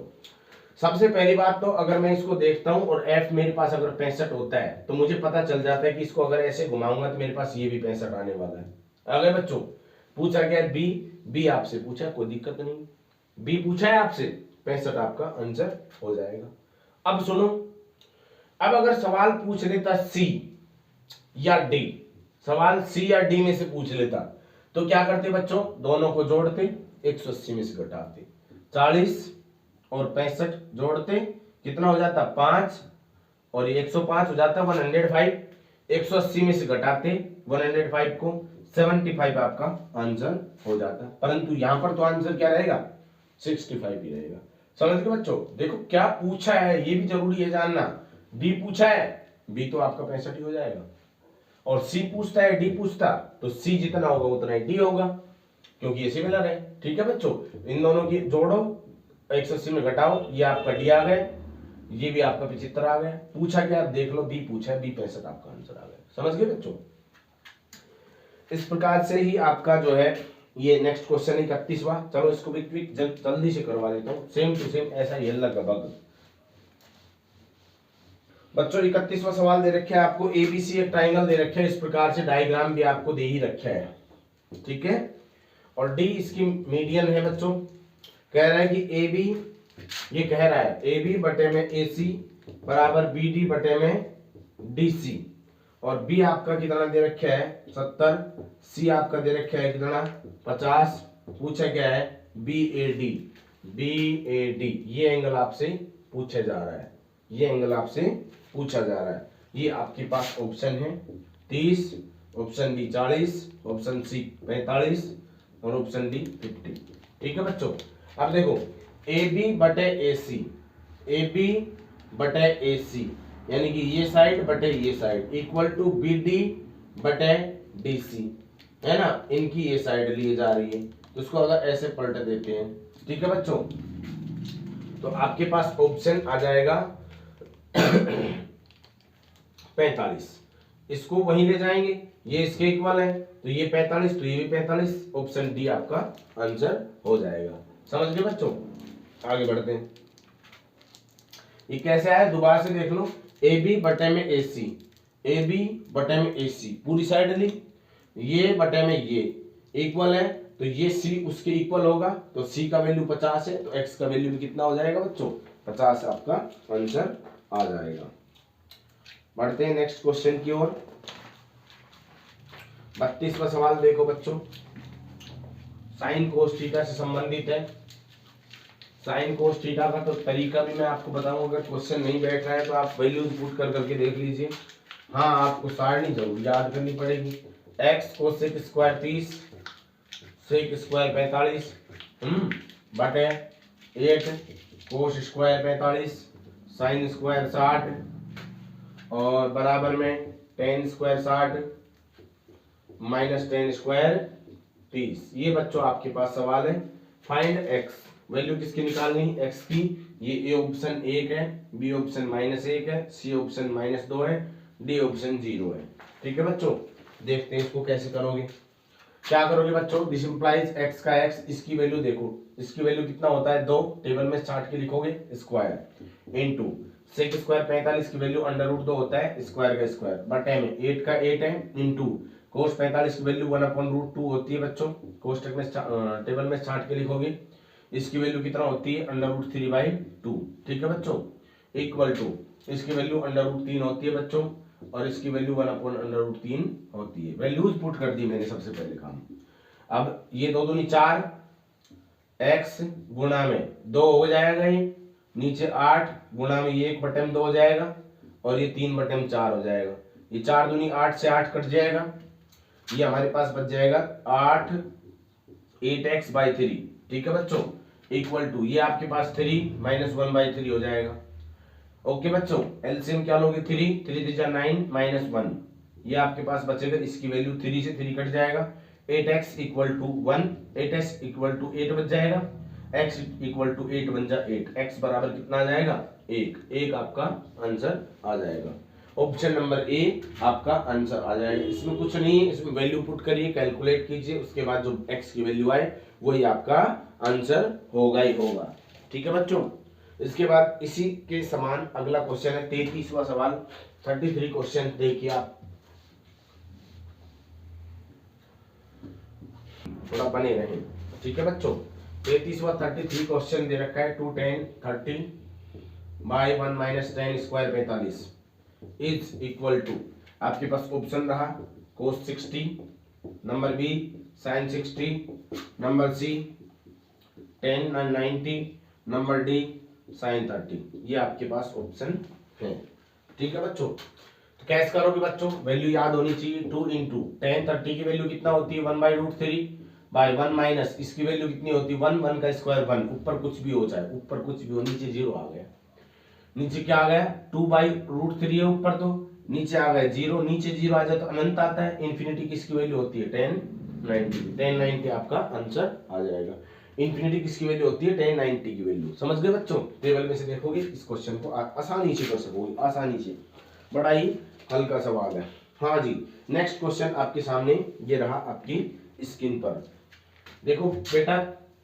सबसे पहली बात तो अगर मैं इसको देखता हूं और एफ मेरे पास अगर 65 होता है तो मुझे पता चल जाता है कि इसको अगर ऐसे घुमाऊंगा तो मेरे पास ये भी 65 आने वाला है। अगर बच्चों पूछा गया बी, बी आपसे पूछा, कोई दिक्कत नहीं, बी पूछा है आपसे, 65 आपका आंसर हो जाएगा। अब सुनो, अब अगर सवाल पूछ लेता सी या डी, सवाल सी या डी में से पूछ लेता तो क्या करते बच्चों, दोनों को जोड़ते, 180 में से घटाते, 40 और 65 जोड़ते कितना हो जाता 5, और ये 105 हो जाता 105, 180 में से घटाते 105 को, 75 आपका आंसर हो जाता। परंतु यहां पर तो आंसर क्या रहेगा, 65 ही रहेगा। समझ गए बच्चों। देखो क्या पूछा है ये भी जरूरी है जानना, डी पूछा है, बी तो आपका 65 ही हो जाएगा, और सी पूछता है डी पूछता तो सी जितना होगा उतना ही डी होगा, क्योंकि ये सिमिलर है। ठीक है बच्चों, इन दोनों की जोड़ो, 180 में घटाओ, ये आपका डी आ गए, ये भी आपका 75 आ गया। पूछा क्या देख लो, बी पूछा है, बी 65 आपका आंसर आ गया। समझ गए बच्चों। इस प्रकार से ही आपका जो है ये नेक्स्ट क्वेश्चन 31वां, चलो इसको भी क्विक जल्दी से करवा देता हूँ, सेम टू सेम ऐसा ही लगभग। बच्चों 31वां सवाल दे रखा है आपको, एबीसी एक ट्राइंगल दे रखा है, इस प्रकार से डायग्राम भी आपको दे ही रखा है, ठीक है। और डी इसकी मीडियन है बच्चों, कह रहा है कि ए बी, ये कह रहा है ए बी बटे में ए सी बराबर बी डी बटे में डी सी, और बी आपका कितना दे रखा है 70, सी आपका दे रखा है कितना 50, पूछा क्या है B A D, B A D ये एंगल आपसे पूछा जा रहा है, ये एंगल आपसे पूछा जा रहा है। ये आपके पास ऑप्शन है 30, ऑप्शन डी 40, ऑप्शन सी 45 और ऑप्शन डी 50। ठीक है बच्चों। अब देखो ए बी बटे ए सी, ए बी बटे ए सी यानी कि ये साइड बटे ये side equal to B D बटे डी सी, है ना, इनकी ये साइड लिए जा रही है, तो इसको अगर ऐसे पलट देते हैं, ठीक है बच्चों, तो आपके पास ऑप्शन आ जाएगा 45, इसको वहीं ले जाएंगे, ये इसके इक्वल है तो ये 45 तो ये भी 45, ऑप्शन डी आपका आंसर हो जाएगा। समझ गए बच्चों। आगे बढ़ते हैं, ये कैसे आया दोबारा से देख लो, ए बी बटे में ए सी, ए बी बटे में ए सी पूरी साइड ली, ये बटे में ये इक्वल है तो ये सी उसके इक्वल होगा, तो सी का वैल्यू 50 है तो एक्स का वैल्यू भी कितना हो जाएगा बच्चों 50 आपका आंसर आ जाएगा। बढ़ते हैं नेक्स्ट क्वेश्चन की ओर। 32वां सवाल देखो बच्चों, साइन कोस थीटा से संबंधित है। साइन कोस थीटा का तो तरीका भी मैं आपको बताऊंगा। अगर क्वेश्चन नहीं बैठ रहा है तो आप वैल्यूज पुट कर करके देख लीजिए। हाँ, आपको सारणी जरूर याद करनी पड़ेगी। एक्स कोस सेक स्क्वायर 30, सेक स्क्वायर 45 बटे 8 कोस स्क्वायर 45 साइन स्क्वायर 60 और बराबर में ten square 60 minus ten square 30। ये बच्चों आपके पास सवाल है। फाइंड एक्स, वैल्यू किसकी निकालनी, एक्स की। ये ए ऑप्शन 1 है, बी ऑप्शन -1 है, सी ऑप्शन -2 है, डी ऑप्शन 0 है। ठीक है बच्चों, देखते हैं इसको कैसे करोगे। क्या करोगे बच्चों, दिस इंप्लाइज एक्स का एक्स, इसकी वैल्यू देखो, इसकी वैल्यू कितना होता है 2, टेबल में छाट के लिखोगे स्क्वायर इनटू सेक स्क्वायर 45 की वैल्यू √2 होता है स्क्वायर का स्क्वायर बटे में 8 का 8 है इनटू कोस 45 की वैल्यू 1/√2 होती है बच्चों, कोष्टक में टेबल में छाट के लिखोगे। इसकी वैल्यू कितना होती है √3/2। ठीक है बच्चों, इक्वल टू इसकी वैल्यू √3 होती है बच्चों और इसकी वैल्यू 1/√3 होती है। वैल्यूज पुट कर दी मैंने सबसे पहले काम। अब ये 2 दूनी 4 x गुणा में 2 हो जाएगा, ये नीचे 8 गुणा में ये 1/2 हो जाएगा और ये 3/4 हो जाएगा। ये 4 दूनी 8 से 8 कट जाएगा, ये हमारे पास बच जाएगा 8x/3। ठीक है बच्चों, इक्वल टू ये आपके पास 3 - 1/3 हो जाएगा। ओके बच्चों, एलसीएम क्या लोगे 3 3 3 9 -1, ये आपके पास बचेगा, इसकी वैल्यू 3 से 3 कट जाएगा। 8x = 1, 8x = 8 बच जाएगा, x = 8 बन जा 8, x बराबर कितना आ जाएगा 1 आपका आंसर आ जाएगा। ऑप्शन नंबर ए आपका आंसर आ जाएगा। इसमें कुछ नहीं है, इसमें वैल्यू पुट करिए, कैलकुलेट कीजिए, उसके बाद जो x की वैल्यू आए वही आपका आंसर होगा ही होगा। ठीक है बच्चों, इसके बाद इसी के समान अगला क्वेश्चन है 33वां सवाल। 33 क्वेश्चन देखिए आप, थोड़ा बने रहें। ठीक है बच्चों, 33 क्वेश्चन दे रखा है 2 10 30 by 1 - 10 square 45 is equal to, आपके पास ऑप्शन रहा cos 60, number B sin 60, number C 10 90, number D sin 30। ये आपके पास ऑप्शन है। ठीक है बच्चों, तो कैसे करोगे बच्चों, वैल्यू याद होनी चाहिए। 2 × 10 30 की वैल्यू कितना होती है 1/√3 बाय 1 माइनस इसकी वैल्यू कितनी होती है 1, 1 का स्क्वायर 1, ऊपर कुछ भी हो जाए, ऊपर कुछ भी हो, नीचे 0 आ गया, नीचे क्या आ गया 2/√3 है ऊपर, तो नीचे आ गया 0, नीचे 0 आ जाए तो अनंत आता है। इन्फिनिटी किसकी वैल्यू होती है 1090 आपका आंसर आ जाएगा। इन्फिनिटी किसकी वैल्यू होती है 1090 की वैल्यू। समझ गए बच्चों, टेबल में से देखोगे इस क्वेश्चन को आसानी से कर सकोगे, आसानी से, बड़ा ही हल्का सवाल है। हाँ जी, नेक्स्ट क्वेश्चन आपके सामने ये रहा आपकी स्क्रीन पर। देखो बेटा,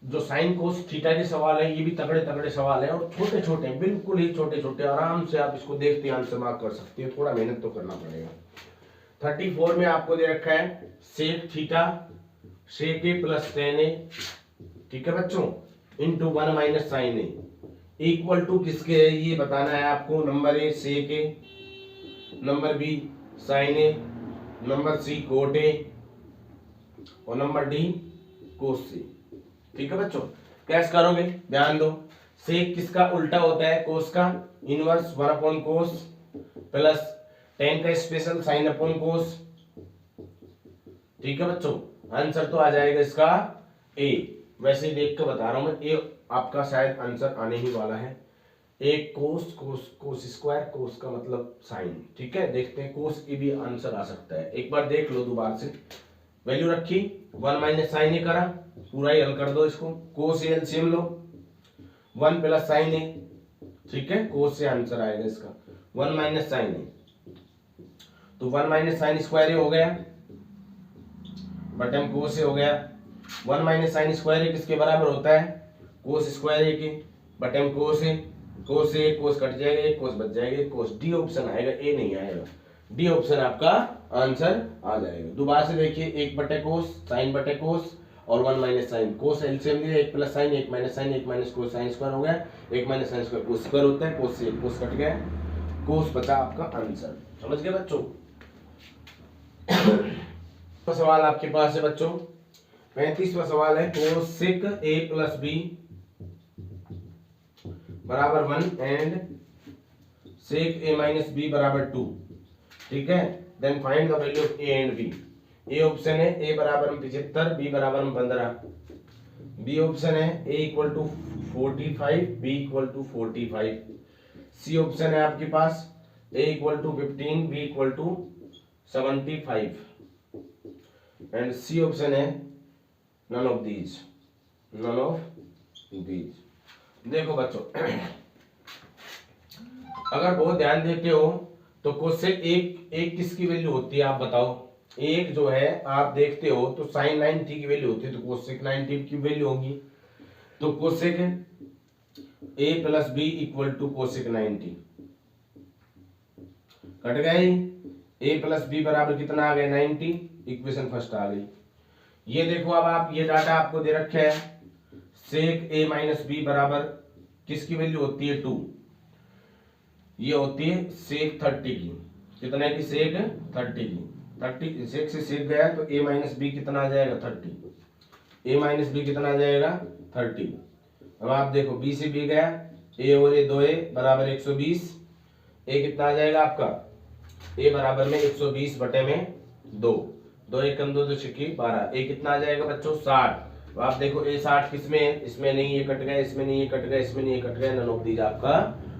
जो साइन कोस थीटा के सवाल है ये भी तगड़े तगड़े सवाल है और छोटे छोटे, बिल्कुल ही छोटे छोटे, आराम से आप इसको देखते आंसर मार्क कर सकते हो, थोड़ा मेहनत तो करना पड़ेगा। 34 में आपको दे रखा है sec theta sec A plus tan A, ठीक है बच्चों, into 1 - sine A equal to किसके है ये बताना है आपको। Number A sec A, number B sine A, number C cot A और नंबर डी कोस सी। ठीक है बच्चों, कैसे करोगे ध्यान दो। सेक किसका उल्टा होता है कोस का, इनवर्स 1/कोस प्लस टेन का स्पेशल साइन अपॉन कोस। ठीक है बच्चों, आंसर तो आ जाएगा इसका ए। वैसे ही देख के बता रहा हूं मैं, ए आपका शायद आंसर आने ही वाला है। एक कोस कोस कोस स्क्वायर, कोस का मतलब साइन। ठीक है, देखते हैं कोस की भी आंसर आ सकता है, एक बार देख लो दोबारा से। वैल्यू रखी 1 - साइन ए करा, पूरा ही हल कर दो इसको। कोस एलसीएम लो 1 प्लस साइन ए, ठीक है, कोस से आंसर आएगा इसका 1 - साइन ए, तो 1 - साइन स्क्वायर ए हो गया बटन कोस ए हो गया। 1 - साइन स्क्वायर ए किसके बराबर होता है कोस स्क्वायर ए के, बटन कोस ए, कोस ए कोस कट जाएगा, एक कोस बच जाएगा, एक कोस। डी ऑप्शन आएगा, ए नहीं आएगा, डी ऑप्शन आपका आंसर आ जाएगा। दोबारा से देखिए 1/कोस साइन बटे कोस और 1 - साइन, कोस एलसीएम दिया 1 plus sine 1 - sine 1 - cos sine square हो गया, 1 - साइन स्क्वायर कोस स्क्वायर होता है, कोस से एक कोस कट गया, कोस बचा आपका आंसर। समझ गए बच्चों। तो सवाल आपके पास है बच्चों 35वां सवाल है कोसेक ए प्लस बी बराबर 1 and sec a minus B बराबर 2। ठीक है, then find the value of a and b। A option है a बराबर 75, b बराबर 15। बी ऑप्शन है a equal to 45, b equal to 45। C option है आपके पास a equal to 15, b equal to 75 and C option है none of these, none of these. देखो बच्चों, अगर बहुत ध्यान देते हो तो कोसेक एक किसकी वैल्यू होती है आप बताओ। एक जो है आप देखते हो तो साइन 90 की वैल्यू होती है, तो कोसेक 90 की वैल्यू होगी। तो cosec a plus b equal to cosec 90 cut गए। a प्लस बी बराबर कितना आ गया 90, इक्वेशन फर्स्ट आ गई। ये देखो अब आप ये डाटा आपको दे रखे है, सेक a माइनस बी बराबर किसकी वैल्यू होती है 2, ये होती है सेक 30 की। कितना की सेक 30 की, 30 सेक से सेक गया तो a माइनस बी कितना आ जाएगा 30। a माइनस बी कितना आ जाएगा 30। अब आप देखो b से b गया, a और a 2a बराबर 120। a कितना आ जाएगा आपका, a बराबर में 120 बटे में 2, 2 एकम 2 छक्के 12। a कितना आ जाएगा बच्चों 60। तो आप देखो a 60 किसमें है, इसमें नहीं, ये कट गया, इसमें नहीं, ये कट गया, इसमें नहीं, ये कट गया, नन ऑफ दीज आपका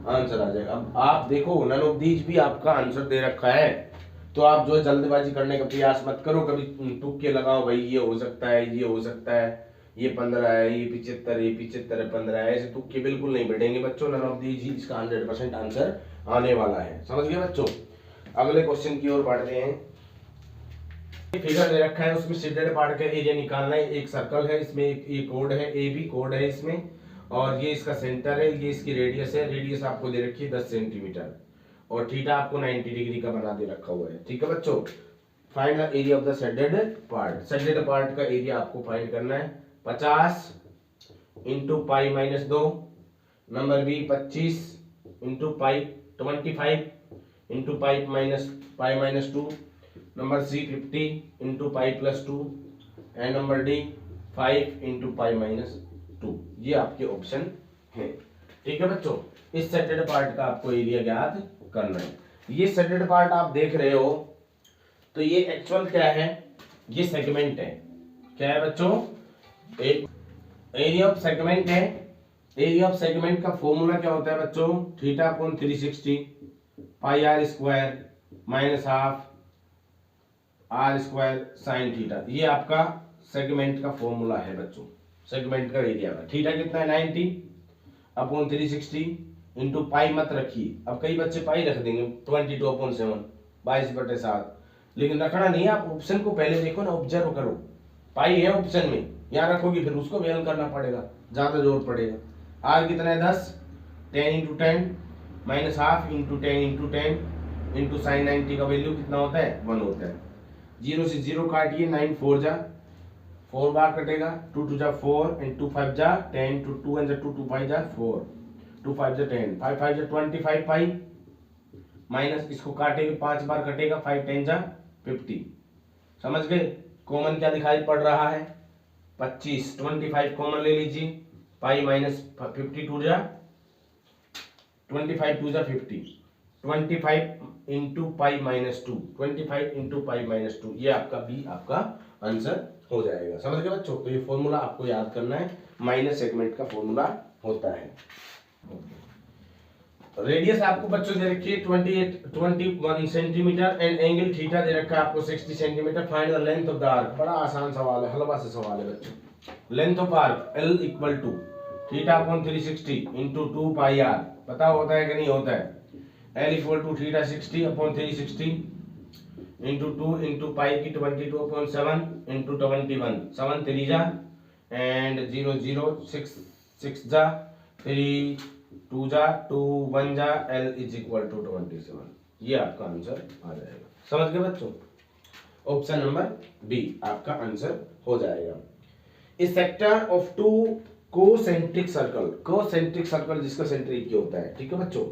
आंसर आ जाएगा। अब आप देखो नन ऑफ दीज भी आपका आंसर दे रखा है, तो आप जो जल्दबाजी करने का प्रयास मत करो, कभी तुक्के लगाओ भाई ये हो सकता है, ये हो सकता है, ये 15 है, ये 75, ये 75 है, 15 है, ऐसे तुक्के बिल्कुल नहीं बैठेंगे बच्चों। नन ऑफ दीज ही इसका 100% आंसर आने वाला है, समझ गए बच्चों। अगले क्वेश्चन की ओर बढ़ते हैं। फिगर दे रखा है, उसमें शेडेड पार्ट का एरिया निकालना है। एक सर्कल है, इसमें एक कोड है, ए बी कोड है इसमें, और ये इसका सेंटर है, ये इसकी रेडियस है। रेडियस आपको दे रखी है 10 सेंटीमीटर और थीटा आपको 90 डिग्री का बना दे रखा हुआ है। ठीक है बच्चों, find the area of the shaded part. Shaded part का एरिया आपको फाइंड करना है 50 into pi minus 2, number B 25 into pi 25 into pi minus 2, number C 50 into pi plus 2 and number D 5 into pi minus 2। ये आपके option है। ठीक है बच्चों, इस सेटेड पार्ट का आपको एरिया ज्ञात करना है। ये सेटेड पार्ट आप देख रहे हो, तो ये एक्चुअल क्या है, ये सेगमेंट है। क्या है बच्चों, एक एरिया ऑफ सेगमेंट है। एरिया ऑफ सेगमेंट का फॉर्मूला क्या होता है बच्चों, theta upon 360 pi are square minus half r square sine theta. ये आपका सेगमेंट का फॉर्मूला है बच्चों, सेगमेंट का एरिया का। थीटा कितना है 90 अपॉन 360 इंटू पाई मत रखिए। अब कई बच्चे पाई रख देंगे 22/7 22/7, लेकिन रखना नहीं है। आप ऑप्शन को पहले देखो ना, ऑब्जर्व करो, पाई है ऑप्शन में, यहाँ रखोगे फिर उसको भी हल करना पड़ेगा, ज्यादा जोर पड़ेगा। आर कितना है 10, 10 into 10 minus half into 10 into 10 into sine 90 का वैल्यू कितना होता है 1 होता है। 0 से 0 काटिए, 9 4 जा 4 बार कटेगा, 2 2 जा 4 एंड 2 5 जा 10, 2 2 जा 2 2 5 जा 4, 2 5 जा 10, 5 5 जा 25 पाई माइनस इसको काटेंगे 5 बार कटेगा, 5 10 जा 50। समझ गए, कॉमन क्या दिखाई पड़ रहा है 25, 25 कॉमन ले लीजिए, पाई माइनस 52 जा 25 2 जा 50, 25 into pi minus 2, 25 into pi minus 2, ये आपका बी आपका आंसर हो जाएगा। समझ गए बच्चों, तो ये फॉर्मूला आपको याद करना है, माइनस सेगमेंट का फॉर्मूला होता है। रेडियस आपको बच्चों दे रखी है 21 सेंटीमीटर एंड एंगल थीटा दे रखा है आपको 60 centimetre. Find the length of the arc. बड़ा आसान सवाल है, हलवा से सवाल है बच्चों। Length of arc L equal to theta upon 360 into 2 pi r. पता होता है कि नहीं होता है। L equal to theta 60 upon 360 into 2 into pi की 22/7 इंटू 21, 7 3 जा एंड 0 0 6 6 जा 3 2 जा 2 1 जा, L इज इक्वल टू 27। ये आपका आंसर आ जाएगा। समझ गए बच्चों, ऑप्शन नंबर बी आपका आंसर हो जाएगा। इस sector of 2 concentric circle, concentric circle जिसका सेंटर एक ही होता है। ठीक है बच्चों,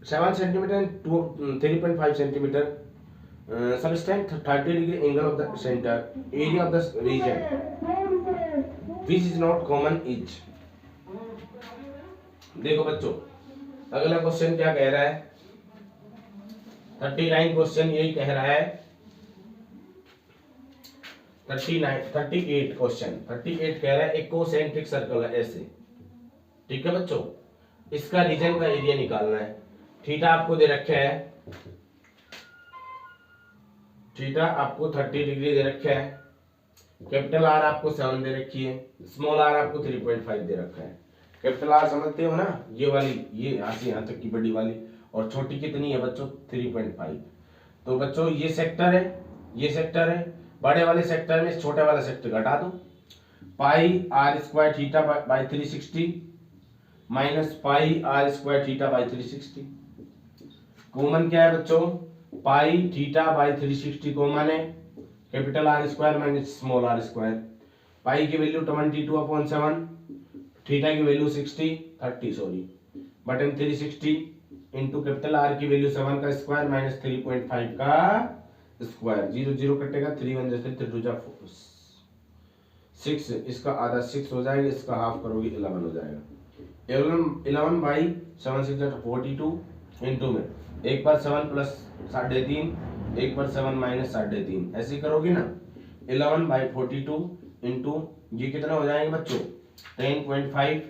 7 centimetre and 3.5 centimetre, subtend 30 degree angle of the centre, area of the region which is not common is. देखो बच्चों, अगला क्वेश्चन क्या कह रहा है, 39 क्वेश्चन यही कह रहा है, 38 क्वेश्चन 38 कह रहा है एक कोसेंट्रिक सर्कल है ऐसे, ठीक है बच्चों, इसका रीजन का एरिया निकालना है। थीटा आपको दे रखा है, थीटा आपको 30 डिग्री दे रखा है, कैपिटल आर आपको 7 दे रखी है, स्मॉल आर आपको 3.5 दे रखा है। कैपिटल आर समझते हो ना, ये वाली, ये यहाँ से यहाँ तक की बड़ी वाली, और छोटी कितनी है बच्चों 3.5। तो बच्चों ये सेक्टर है, ये सेक्टर है, बड़े वाले सेक्टर में छोटे वाला सेक्टर घटा दो, pi are square theta by 360 minus pi are square theta by 360। Common क्या है बच्चों, पाई थीटा बाई 360 कॉमन है, capital R square minus small R square. Pi की वैल्यू 22/7, थीटा की वैल्यू 30 सॉरी बटन 360 इंटू कैपिटल आर की value 7 का square minus 3.5 का स्क्वायर, 0 0 कटेगा, 3 1 3 3 2 6, इसका आधा 6 हो जाएगा, इसका हाफ करोगे 11 हो जाएगा। 11 बाई 7 6 42 इंटू में एक बार 7 प्लस 3.5, एक बार 7 माइनस 3.5, ऐसे करोगे ना। 11 बाई 42 इंटू ये कितना हो जाएगा बच्चों 10.5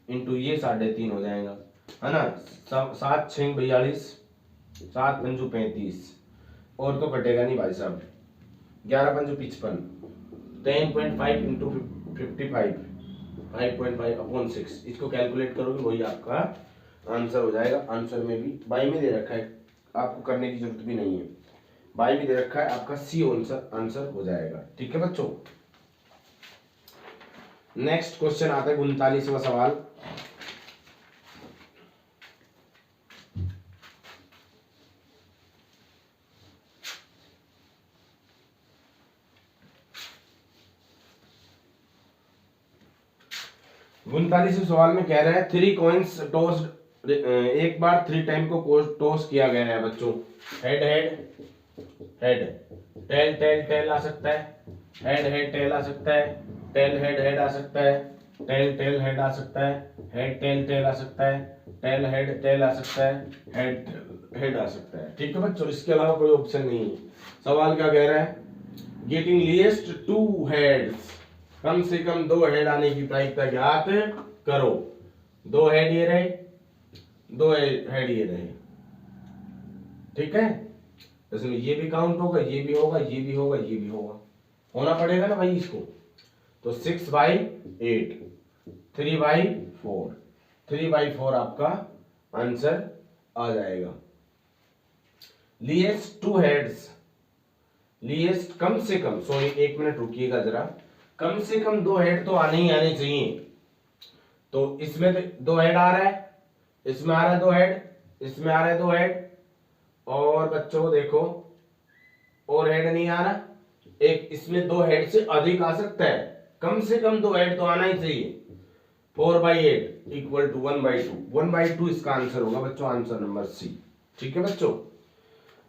इंटू ये 3.5 हो जाएगा, है ना। 7 6 42, 7 पंजू 35, और तो कटेगा नहीं भाई साहब, 11 पंजू 55, 10.5 इंटू 55 5.5 अपॉन 6, इसको कैलकुलेट करोगे वही आपका आंसर हो जाएगा। आंसर में भी बाई में दे रखा है, आपको करने की जरूरत भी नहीं है, बाई में दे रखा है, आपका सी आंसर हो जाएगा, ठीक है बच्चों। नेक्स्ट क्वेश्चन आता है 39वां सवाल। उनतालीसवें सवाल में कह रहा है 3 कॉइन्स टॉस्ड, एक बार 3 टाइम को टॉस किया गया है बच्चों, head head head, tail tail tail आ सकता है, हेड हेड टेल आ सकता है, टेल हेड हेड आ सकता है, टेल टेल हेड आ सकता है, हेड टेल टेल आ सकता है, टेल हेड टेल आ सकता है, हेड हेड आ सकता है, ठीक है बच्चों। इसके अलावा कोई ऑप्शन नहीं है। सवाल क्या कह रहा है, गेटिंग लीस्ट 2 हेड्स, कम से कम 2 हेड आने की प्रायिकता ज्ञात करो। 2 हेड ये रहे, 2 हेड ये रहे, ठीक है। इसमें ये भी काउंट होगा, ये भी होगा, ये भी होगा, ये भी होगा, होना पड़ेगा ना भाई इसको। तो 6/8, 3/4, 3/4 आपका आंसर आ जाएगा। लीस्ट 2 हेड्स, लीस्ट कम से कम, सॉरी 1 मिनट रुकिएगा जरा, कम से कम 2 हेड तो आने ही आने चाहिए। तो इसमें 2 हेड आ रहा है, इसमें आ रहा है 2 हेड, इसमें आ रहा है 2 हेड, और बच्चों देखो और हेड नहीं आ रहा, एक इसमें 2 हेड से अधिक आ सकता है, कम से कम 2 हेड तो आना ही चाहिए। 4/8 इक्वल टू 1/2, 1/2 इसका आंसर होगा बच्चों, आंसर नंबर सी, ठीक है बच्चों।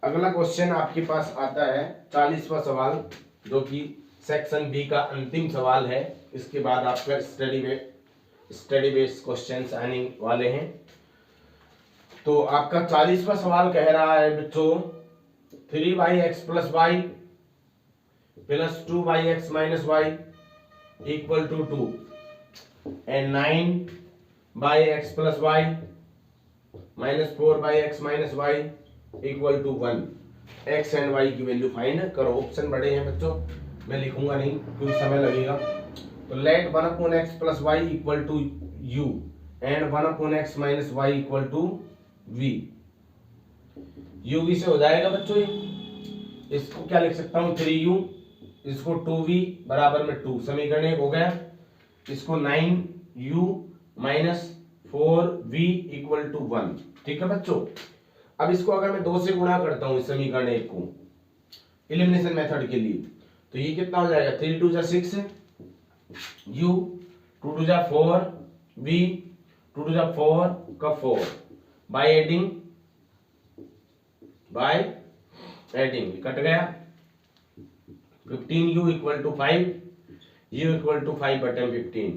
अगला क्वेश्चन आपके पास आता है 40वां सवाल, जो कि सेक्शन बी का अंतिम सवाल है। इसके बाद आपका स्टडी बेस्ड क्वेश्चंस आने वाले हैं। तो आपका 40वां सवाल कह रहा है बच्चों 3x + y + 2x - y equal to 2 and 9x + y - 4x - y equal to 1। x and y की वैल्यू फाइंड करो। ऑप्शन बड़े हैं बच्चों, मैं लिखूंगा नहीं क्योंकि समय लगेगा। तो let 1/x + y equal to u and 1/x - y equal to v। u v से हो जाएगा बच्चों ये, इसको क्या लिख सकता हूं 3u, इसको 2v बराबर में 2, समीकरण 1 हो गया। इसको 9u - 4v इक्वल टू 1, ठीक है बच्चों। अब इसको अगर मैं 2 से गुणा करता हूं इस समीकरण 1 को एलिमिनेशन मेथड के लिए, तो ये कितना हो जाएगा 3 2 6 u 2 2 4 v 2 2 4 का 4 बाय एडिंग कट गया। 15u equal to 5, u equal to 5/15,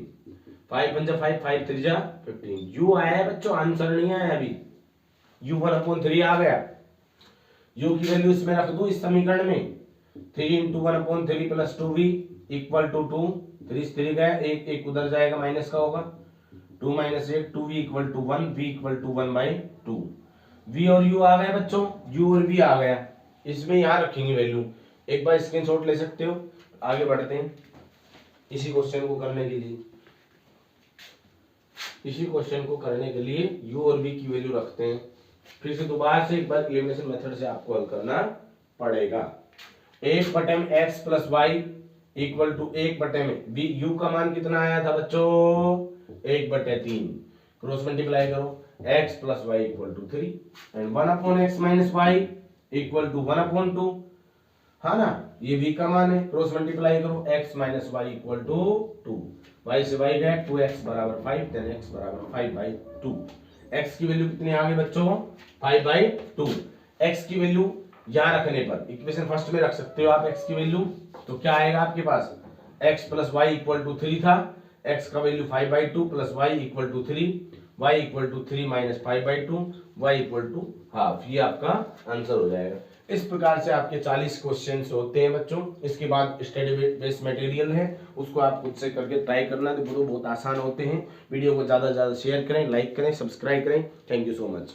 5 पंजा 5, 5 3 15। यू आया है बच्चों, आंसर नहीं आया अभी। u 1/3 आ गया। u की वैल्यू इसमें रख दूं इस समीकरण में, 3 × 1/3 + 2v = 2। 3 3 गया, एक एक उधर जाएगा, माइनस का होगा, 2 - 1 2v = 1, v = 1/2। v और u आ गया बच्चों, u और v आ गया। इसमें यहाँ रखेंगे वैल्यू, एक बार स्क्रीनशॉट ले सकते हो। आगे बढ़ते हैं इसी क्वेश्चन को करने के लिए। इसी क्वेश्चन को करने के लिए u और v की वैल्यू रखते हैं। फिर से दोबारा से एक बार एलिमिनेशन मेथड से आपको हल करना पड़ेगा। 1/x + y = 1/v। u का मान कितना आया था बच्चों, 1/3। क्रॉस मल्टीप्लाई करो, x + y = 3 and 1/x - y = 1/2। हाँ ना, ये v का मान है, क्रॉस मल्टीप्लाई करो, x - y = 2। y से y गया, 2x = 5, 10x = 5/2। x की वैल्यू कितनी आ गई बच्चों, 5/2। x की वैल्यू यहाँ रखने पर इक्वेशन फर्स्ट में रख सकते हो आप x की वैल्यू। तो क्या आएगा आपके पास, x + y = 3 था, x का वैल्यू 5/2 + y = 3, y = 3 - 5/2, y = ½ ये आपका आंसर हो जाएगा। इस प्रकार से आपके 40 क्वेश्चंस होते हैं बच्चों। इसके बाद स्टडी बेस्ड मटेरियल है, उसको आप खुद से करके ट्राई करना, तो बहुत आसान होते हैं। वीडियो को ज़्यादा से ज़्यादा शेयर करें, लाइक करें, सब्सक्राइब करें। Thank you so much.